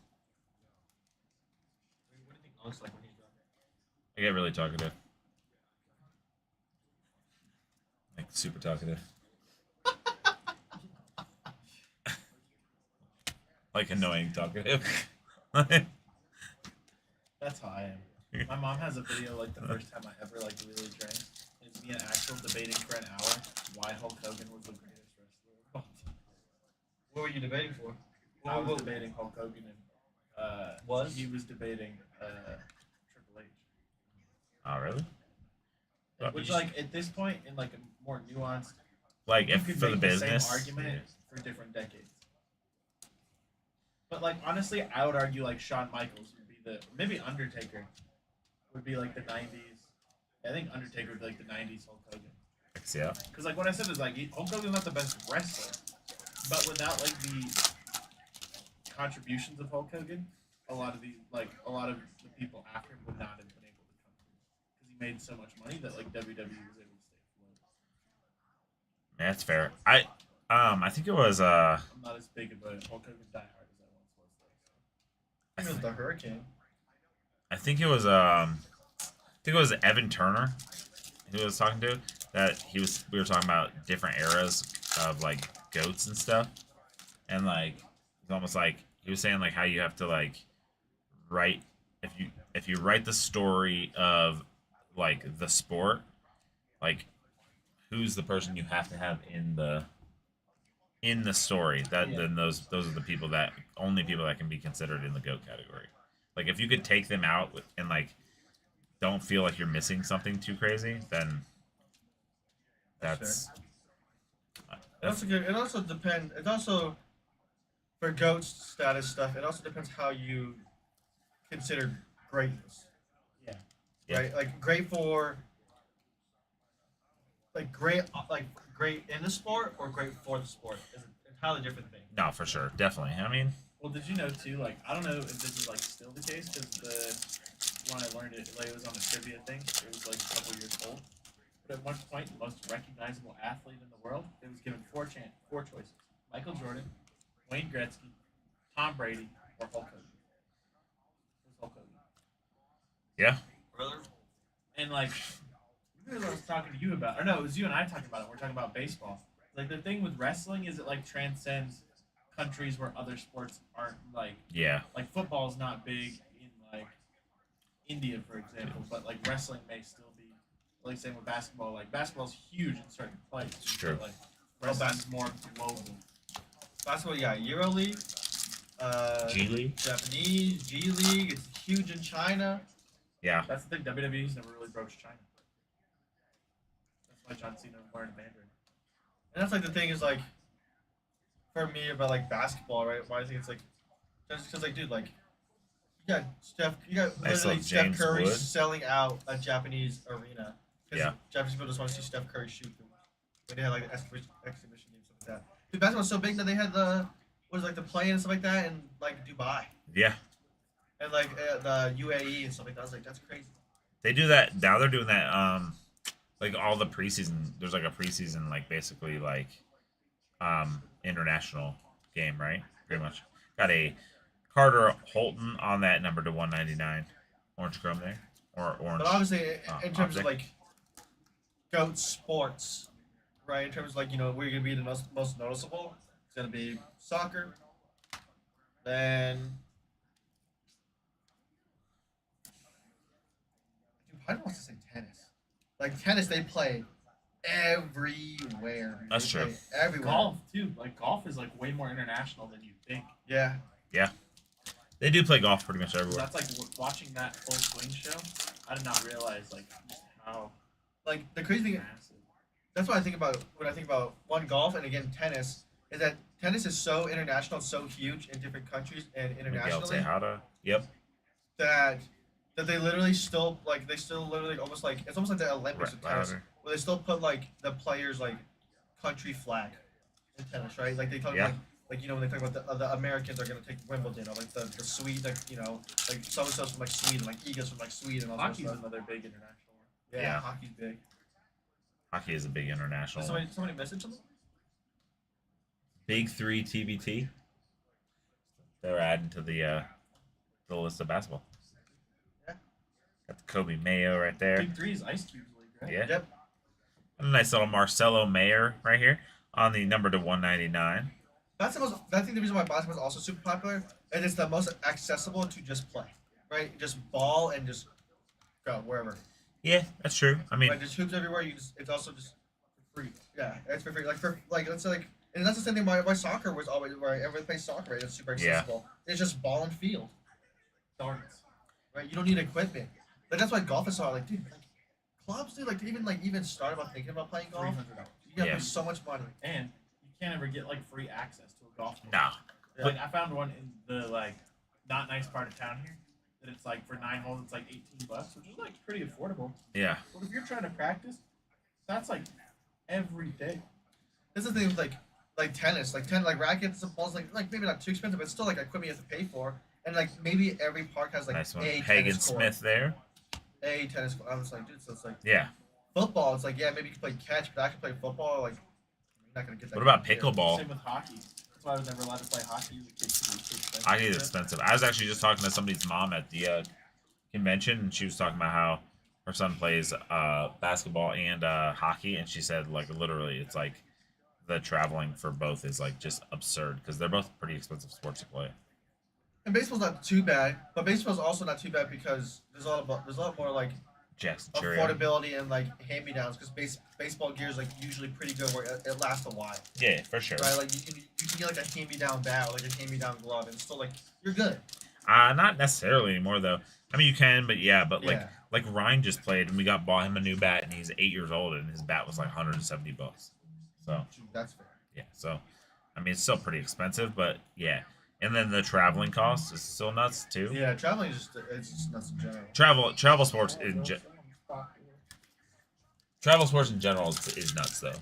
do you think it looks like when he's drunk? I get really talkative. Like super talkative. Like annoying talkative. That's how I am. My mom has a video like the first time I ever like really drank. It's me and Axel debating for an hour why Hulk Hogan was the greatest wrestler of all time. What were you debating for? I was debating Hulk Hogan and he was debating Triple H. Oh really? Which like at this point in like a more nuanced, Like you if could for the make business. same argument for different decades. But like honestly, I would argue like Shawn Michaels would be maybe Undertaker would be like the '90s. I think Undertaker would be like the '90s Hulk Hogan. Yeah. Because like what I said is like Hulk Hogan's not the best wrestler, but without like the contributions of Hulk Hogan, a lot of the people after him would not have been able to come through because he made so much money that like WWE was able to stay afloat. That's fair. I think it was I'm not as big of a Hulk Hogan diehard as I once was. I think it was the Hurricane. I think it was Evan Turner who I was talking to, that we were talking about different eras of like goats and stuff, and like it's almost like he was saying like how you have to like write if you write the story of like the sport, like who's the person you have to have in the story, then those are the people that can be considered in the GOAT category. Like if you could take them out and like don't feel like you're missing something too crazy, then that's good. It also depends. It also for GOAT status stuff. It also depends how you consider greatness. Yeah. Right. Like great for. Like great in the sport or great for the sport is an entirely different thing. No, for sure, definitely. I mean, well, did you know too? Like, I don't know if this is like still the case because when I learned it, like it was on a trivia thing. It was like a couple years old. But at one point, the most recognizable athlete in the world, it was given four choices: Michael Jordan, Wayne Gretzky, Tom Brady, or Hulk Hogan. It was Hulk Hogan. Yeah. Brother. And like. I was talking to you about, or no, it was you and I talking about it. We're talking about baseball. Like the thing with wrestling is it like transcends countries where other sports aren't like. Yeah. Like football is not big in like India, for example, but like wrestling may still be. Like same with basketball. Like basketball's huge in certain places. It's true. But, like wrestling's more global. Basketball, yeah, EuroLeague, G League, Japanese G League. It's huge in China. Yeah. That's the thing. WWE's never really broached China. That's why John Cena learned Mandarin. And that's like the thing is like, for me about like basketball, right? Why I think it's like, just because like, dude, like, you got literally Steph Curry selling out a Japanese arena because Japanese people just want to see Steph Curry shoot them. When they had like the exhibition games stuff like that. Dude, basketball's so big that they had the play and stuff like that in like Dubai. Yeah. And like the UAE and stuff like that. I was like, that's crazy. They do that now. They're doing that. Like all the preseason. There's like a preseason, like basically like, international game, right? Pretty much. Got a Carter Holton on that number to 199. Orange chrome there, or orange. But obviously, in terms optic. of like GOAT sports, right? In terms of like where you're gonna be the most noticeable, it's gonna be soccer. Then. I don't want to say tennis. Like tennis, they play everywhere. That's true. Everywhere. Golf too. Like golf is like way more international than you think. Yeah. Yeah. They do play golf pretty much everywhere. That's like watching that full swing show. I did not realize like just how like the crazy thing. Massive. That's what I think about when I think about one golf and again tennis is that tennis is so international, so huge in different countries and Miguel internationally Tejada. Yep. that they literally still like they still literally almost like it's almost like the Olympics of tennis Louder. where they still put like the players like country flag in tennis, right? Like they talk Yeah. like you know when they talk about the Americans are gonna take Wimbledon or like the Swede like you know like so and so's from like Sweden like Iga's from like Sweden and all that Hockey's stuff. another big international one. Yeah, Yeah. hockey's big. Hockey is a big international Did one. somebody message them? Big three TBT. They're adding to the list of basketball. Yeah. Got the Kobe Mayo right there. Big Three is Ice Cube's league, right? Yeah. Yep. And a nice little Marcelo Mayer right here on the number to 199. That's the most. I think the reason why basketball is also super popular is it's the most accessible to just play, right? Just ball and just go wherever. Yeah, that's true. I mean, Right, there's hoops everywhere. It's also just for free. Yeah, it's for free. Like let's say like, and that's the same thing. Why soccer was always where everybody plays soccer. Right, it's super accessible. It's just ball and field. Darts. Right, you don't need equipment. Like that's why golf is so hard. Like dude, like clubs, dude, like to even start about thinking about playing golf. $300. You gotta Yeah. pay so much money. And you can't ever get like free access to a golf course. nah. Like I found one in the like not nice part of town here. That it's like for 9 holes, it's like $18, which is like pretty affordable. Yeah. But if you're trying to practice, that's like every day. This is the thing with like tennis, like rackets and balls, like maybe not too expensive, but still like equipment you have to pay for. And like maybe every park has like Nice one. a Hagen tennis court. Smith there. A tennis court. I was like, dude, so it's like Yeah. football. It's like yeah, maybe you can play catch, but I can play football. Like you're not gonna get that. What about kind of gear. pickleball? Same with hockey. That's why I was never allowed to play hockey as a kid. 'Cause it was too expensive. Hockey is expensive. I was actually just talking to somebody's mom at the convention, and she was talking about how her son plays basketball and hockey, and she said like literally it's like the traveling for both is like just absurd because they're both pretty expensive sports to play. And baseball's not too bad, but baseball's also not too bad because there's a lot more like Jackson Churia. affordability and like hand-me-downs because baseball gear is like usually pretty good where it lasts a while. Yeah, for sure. Right, like you can get like a hand-me-down bat or like a hand-me-down glove, and it's still like you're good. Not necessarily anymore though. I mean, you can, but yeah, but Yeah. like Ryan just played, and we bought him a new bat, and he's 8 years old, and his bat was like $170. So That's fair. yeah, so I mean, it's still pretty expensive, but yeah. And then the traveling cost is still nuts too. Yeah, traveling is it's just nuts in general. Travel sports in travel sports in general is nuts though.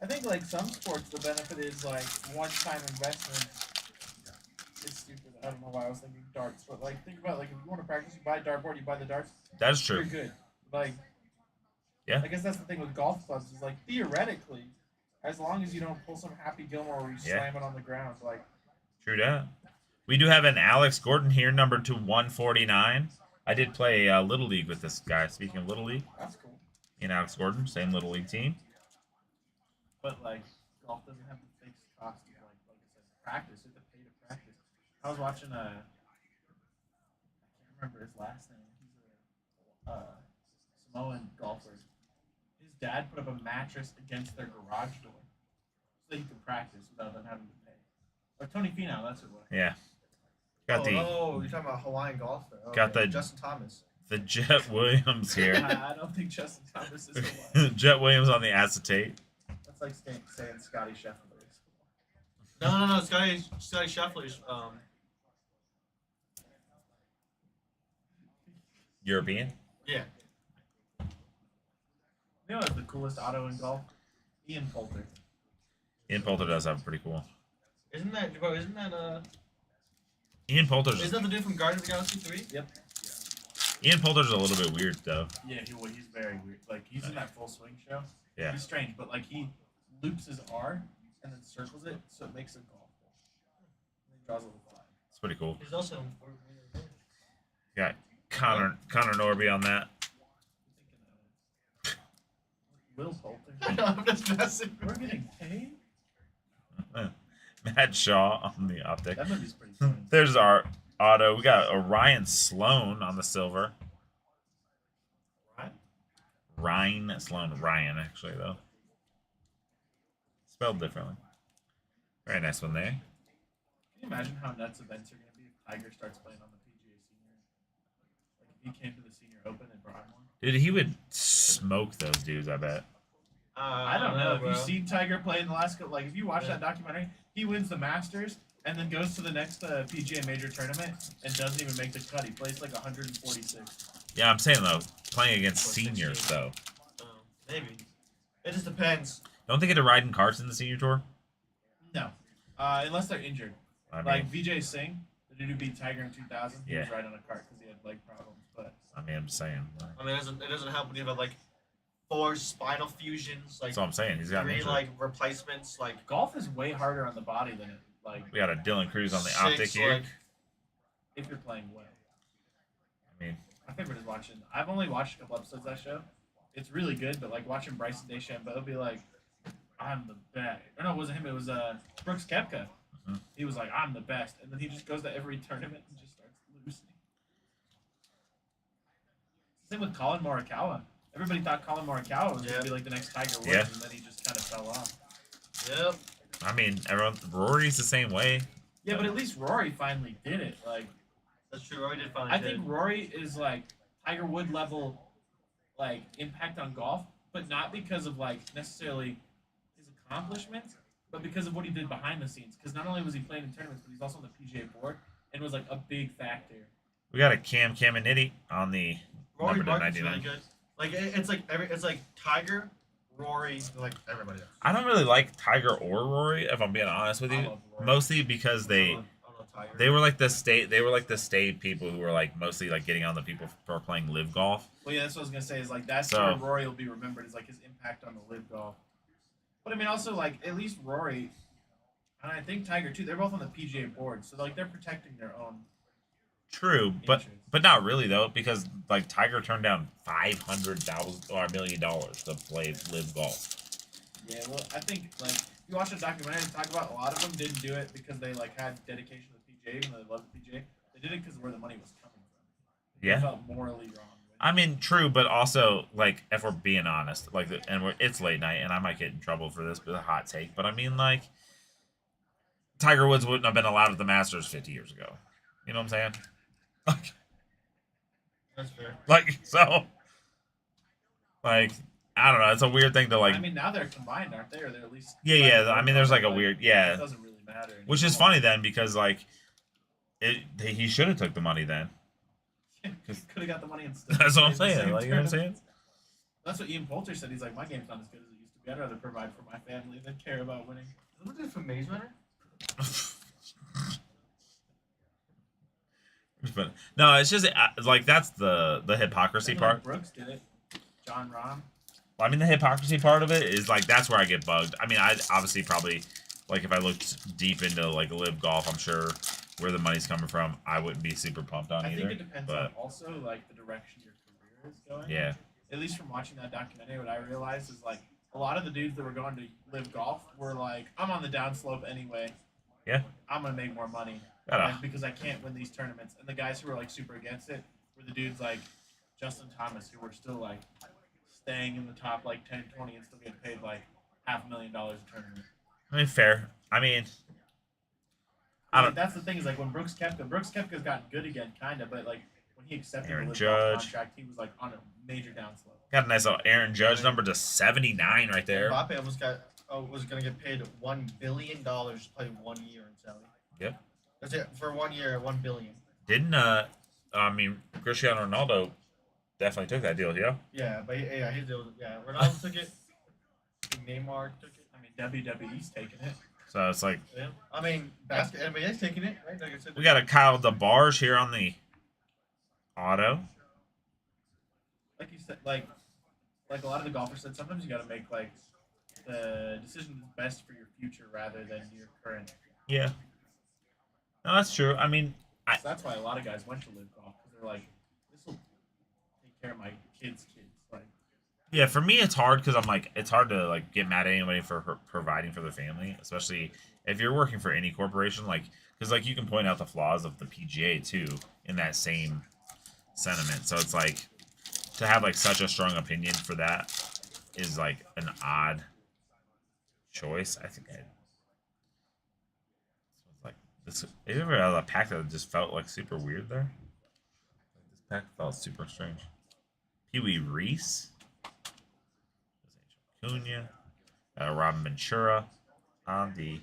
I think like some sports, the benefit is like one-time investment. It's stupid. I don't know why I was thinking darts, but like think about like if you want to practice, you buy a dartboard, you buy the darts. That is You're true. good. Like, Yeah. I guess that's the thing with golf clubs is like theoretically, as long as you don't pull some Happy Gilmore where you Yeah. slam it on the ground, like True that. We do have an Alex Gordon here, number to 149. I did play Little League with this guy. Speaking of Little League, that's cool. and Alex Gordon, same Little League team. But like golf doesn't have the fixed cost of like I said, practice. You have to pay to practice. I was watching I can't remember his last name. He's a Samoan golfer. His dad put up a mattress against their garage door so he could practice without them having to pay. Or Tony Finau, that's who it was. Yeah. Got you're talking about Hawaiian golf there. Oh, Got yeah, the- Justin Thomas. the Jet Williams here. I don't think Justin Thomas is the one. Jet Williams on the acetate. That's like saying Scotty Scheffler is the No. Scotty Scheffler's European. yeah. You know what's the coolest auto in golf? Ian Poulter. Ian Poulter does have a pretty cool. Isn't that Ian Poulter's isn't that the dude from Guardians of the Galaxy 3? Yep. Ian Poulter's a little bit weird though. Yeah, he's very weird. Like he's in that full swing show. Yeah. He's strange, but like he loops his R and then circles it so it makes a golf ball. And he draws a little line. It's pretty cool. He's also Got Connor Norby on that. Will Poulter. I'm just messing. We're getting paid? Matt Shaw on the optic. That movie's pretty funny. There's our auto. We got Orion Sloan on the silver. Right? Ryan Sloan. Ryan, actually, though. Spelled differently. Very nice one there. Can you imagine how nuts events are going to be if Tiger starts playing on the PGA Senior? Like if he came to the Senior Open in Broadmoor? Dude, he would smoke those dudes. I bet. I don't know. If bro. you've seen Tiger play in the last couple, like if you watch that documentary, he wins the Masters and then goes to the next PGA Major tournament and doesn't even make the cut. He plays like 146. Yeah, I'm saying though, playing against seniors 16. though. Maybe. It just depends. Don't they get to ride in carts in the senior tour? No, unless they're injured. I mean, Like Vijay Singh, the dude who beat Tiger in 2000, he was Yeah. right on a cart because he had leg problems. But I mean, I'm saying. I mean, it doesn't help when you have like 4 spinal fusions, like That's all I'm saying. He's got an 3 injury. like replacements, like golf is way harder on the body than it. Like We got a Dylan Cruz on the 6, optic here. like if you're playing well. I mean, My favorite is watching. I've only watched a couple episodes of that show. It's really good, but like watching Bryson DeChambeau be like, "I'm the best." Or no, it wasn't him. It was Brooks Koepka. Mhm. He was like, "I'm the best," and then he just goes to every tournament and just starts losing. Same with Colin Morikawa. Everybody thought Colin Morikawa was gonna be like the next Tiger Woods, Yeah. and then he just kind of fell off. yep. I mean, Rory's the same way. Yeah, but at least Rory finally did it. Like, That's true. Rory did finally. I think Rory is like Tiger Wood level, like impact on golf, but not because of like necessarily his accomplishments, but because of what he did behind the scenes. Because not only was he playing in tournaments, but he's also on the PGA board and was like a big factor. We got a Cam Caminiti on the Rory number to Martin's 99. really good. Like it's like Tiger, Rory, like everybody else. I don't really like Tiger or Rory, if I'm being honest with I you. love Rory. Mostly because I love Tiger. they were like the state people who were like mostly like getting on the people for playing live golf. Well, yeah, that's what I was gonna say. Is like that's So- where Rory will be remembered is like his impact on the live golf. But I mean, also like at least Rory, and I think Tiger too. They're both on the PGA board, so like they're protecting their own. True, but interests. not really though, because like Tiger turned down $500,000 or $1 million to play live golf. Yeah, well, I think like you watch a documentary and talk about a lot of them didn't do it because they like had dedication to the PGA even though they loved the PGA. They did it because of where the money was coming from. They Yeah. felt morally wrong. I mean, true, but also like if we're being honest, like, it's late night, and I might get in trouble for this, but a hot take. But I mean, like, Tiger Woods wouldn't have been allowed at the Masters 50 years ago. You know what I'm saying? That's fair. Like, so, like, I don't know. It's a weird thing to like. I mean, now they're combined, aren't they? Or they're at least. Yeah. I mean, there's like a But weird, It yeah, doesn't really matter. which is anymore. funny then because like, he should have took the money then. Could have got the money instead. That's what I'm Played the saying. same Like, you know what I'm saying? tournaments. That's what Ian Poulter said. He's like, my game's not as good as it used to be. I'd rather provide for my family than care about winning. Isn't that from Maze Runner? But no, it's just like that's the hypocrisy Someone like part. Brooks did it. John Rahm. I mean, the hypocrisy part of it is like that's where I get bugged. I mean, I obviously probably like if I looked deep into like live golf, I'm sure where the money's coming from, I wouldn't be super pumped on I either. think it depends but on also like the direction your career is going. yeah, At least from watching that documentary, what I realized is like a lot of the dudes that were going to live golf were like, I'm on the downslope anyway. Yeah. I'm gonna make more money. gotta Like, because I can't win these tournaments. And the guys who were like super against it were the dudes like Justin Thomas who were still like staying in the top like 10, 20 and still getting paid like $500,000 a tournament. I mean fair. I mean, I Like, don't. that's the thing is like when Brooks Koepka's gotten good again, kind of, but like when he accepted Aaron the live Judge. golf contract, he was like on a major downslope. Got a nice little Aaron Judge number to 79 right there. Mbappe almost was gonna get paid $1 billion to play 1 year in Saudi. Yep. That's it for 1 year, $1 billion. Didn't I mean Cristiano Ronaldo definitely took that deal, yeah. Yeah, but yeah, he did. Yeah, Ronaldo took it. Neymar took it. I mean, WWE's taking it. So it's like Yeah. I mean, NBA's taking it, right? Like I said, we got a Kyle DeBarge here on the auto. Like you said, like a lot of the golfers said, sometimes you got to make like the decision that's best for your future rather than your current. Yeah. No, that's true. I mean, So that's why a lot of guys went to live golf because they're like, this will take care of my kids' kids. Like, yeah, for me it's hard because I'm like it's hard to like get mad at anybody for providing for their family, especially if you're working for any corporation. Like, because like you can point out the flaws of the PGA too in that same sentiment. So it's like to have like such a strong opinion for that is like an odd choice. I think like this. Is there a pack that just felt like super weird there? That felt super strange. Pee Wee Reese. Cunha. Robin Ventura on the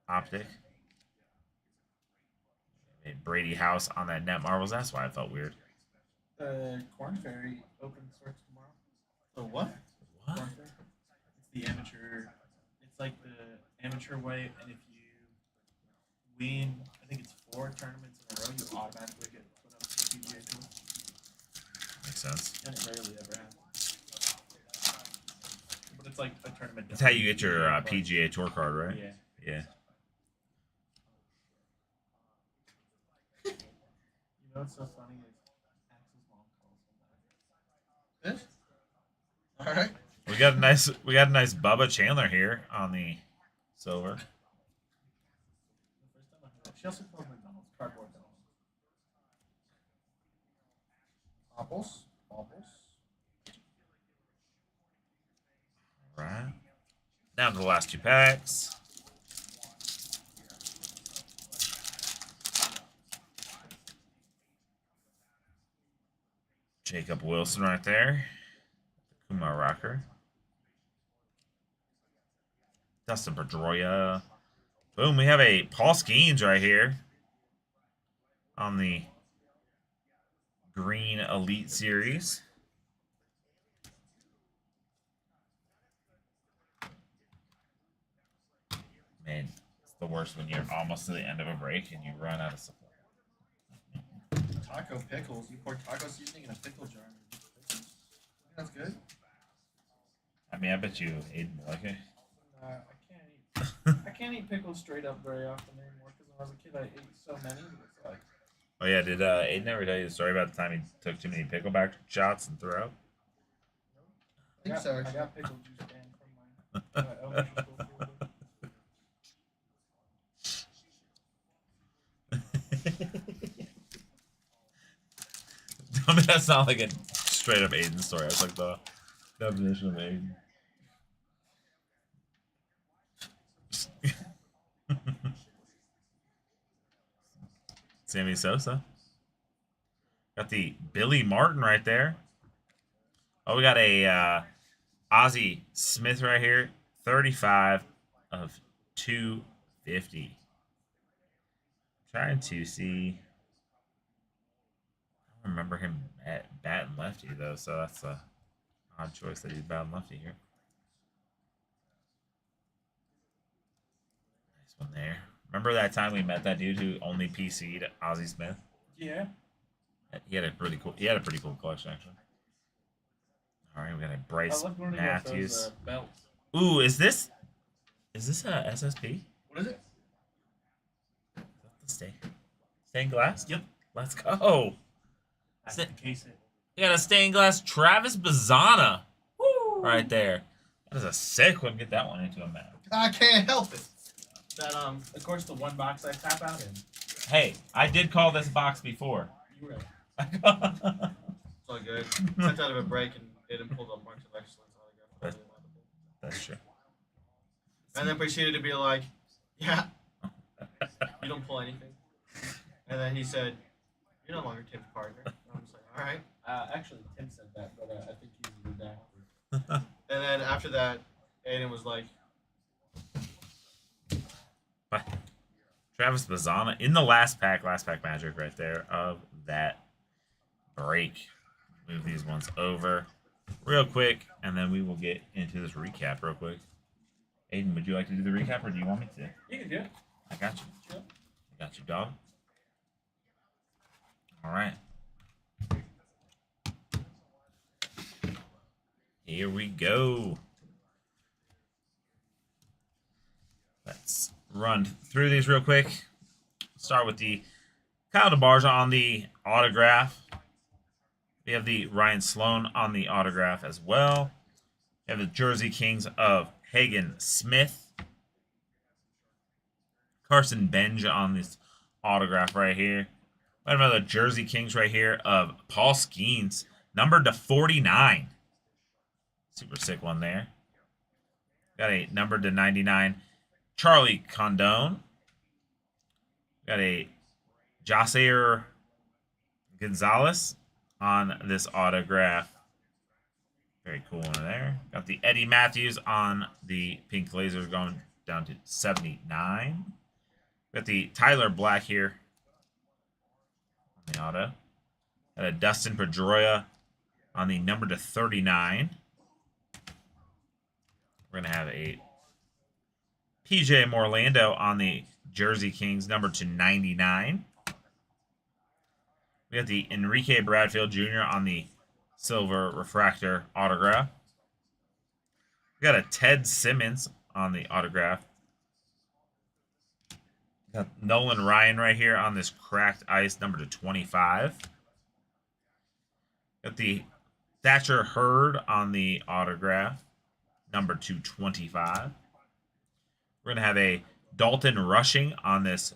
optic. Brady House on that net marbles. That's why I felt weird. Corn Ferry open starts tomorrow. The what? What? Corn Ferry. It's the amateur. It's like the amateur way, and if you win, I think it's 4 tournaments in a row, you automatically get put up to the PGA Tour. Makes sense. And it rarely ever happens. But it's like a tournament. That's how you get your PGA Tour card, right? Yeah. Yeah. You know what's so funny is Axel's mom calls him that. This? All right. We got a nice Bubba Chandler here on the silver. The first time I heard that. She also calls McDonald's cardboard donuts. Bobbles. Right. Down to the last 2 packs. Jacob Wilson right there. Kumar Rocker. Dustin Pedroia. Boom, we have a Paul Skeens right here on the Green Elite Series. Man, it's the worst when you're almost to the end of a break and you run out of supply. Taco pickles. You pour taco seasoning in a pickle jar. That's good. I mean, I bet you Aiden will like it. I can't eat pickles straight up very often anymore because when I was a kid I ate so many. It's like, Oh yeah, did Aiden ever tell you the story about the time he took too many pickleback shots and threw out? I think so. I got pickle juice banned from my elementary school field. I mean, that's not like a straight up Aiden story. That's like the definition of Aiden. Sammy Sosa. Got the Billy Martin right there. Oh, we got a Ozzie Smith right here. 35 of 250. Trying to see. I don't remember him at batting lefty though, so that's a odd choice that he's batting lefty here. Nice one there. Remember that time we met that dude who only PC'd Ozzie Smith? Yeah. He had a pretty cool. He had a pretty cool collection actually. All right, we got a Bryce I love learning Matthews. about those belts. Ooh, is this a SSP? What is it? Is that the stained glass? Yep. Let's go. That's the case. We got a stained glass Travis Bazzana right there. That is a sick one. Get that one into a map. I can't help it. That of course the one box I tap out in. Hey, I did call this box before. You were It's all good. Sent out of a break and it didn't pull the marks of excellence autograph. That's true. And then proceeded to be like, yeah, you don't pull anything. And then he said, you're no longer Tim's partner. And I was like, all right. actually Tim said that, but I think he's redacted. And then after that, Aiden was like, Travis Bazzana in the last pack magic right there of that break. Move these ones over real quick, and then we will get into this recap real quick. Aiden, would you like to do the recap, or do you want me to? You can do it. I got you. Sure. I got you, dog. All right. Here we go. Let's run through these real quick. Start with the Kyle DeBarja on the autograph. We have the Ryan Sloan on the autograph as well. We have the Jersey Kings of Hagen Smith. Carson Benja on this autograph right here. We have another Jersey Kings right here of Paul Skeens, numbered to 49. Super sick one there. Got a numbered to 99 Charlie Condone. Got a Josier Gonzalez on this autograph. Very cool one there. Got the Eddie Matthews on the pink lasers going down to 79. Got the Tyler Black here on the auto. Got a Dustin Pedroia on the number to 39. We're going to have a PJ Morlando on the Jersey Kings number to 99. We got the Enrique Bradfield Jr. on the silver refractor autograph. We got a Ted Simmons on the autograph. Got Nolan Ryan right here on this cracked ice number to 25. Got the Thatcher Hurd on the autograph number to 25. We're going to have a Dalton Rushing on this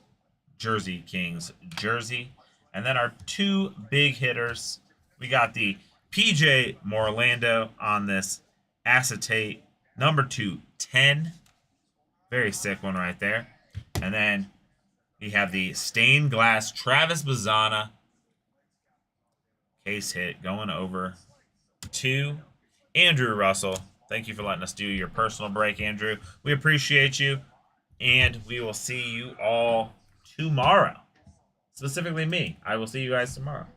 Jersey Kings jersey. And then our two big hitters, we got the PJ Morlando on this acetate number to 10. Very sick one right there. And then we have the stained glass Travis Bazzana case hit going over to Andrew Russell. Thank you for letting us do your personal break, Andrew. We appreciate you, and we will see you all tomorrow. Specifically me. I will see you guys tomorrow.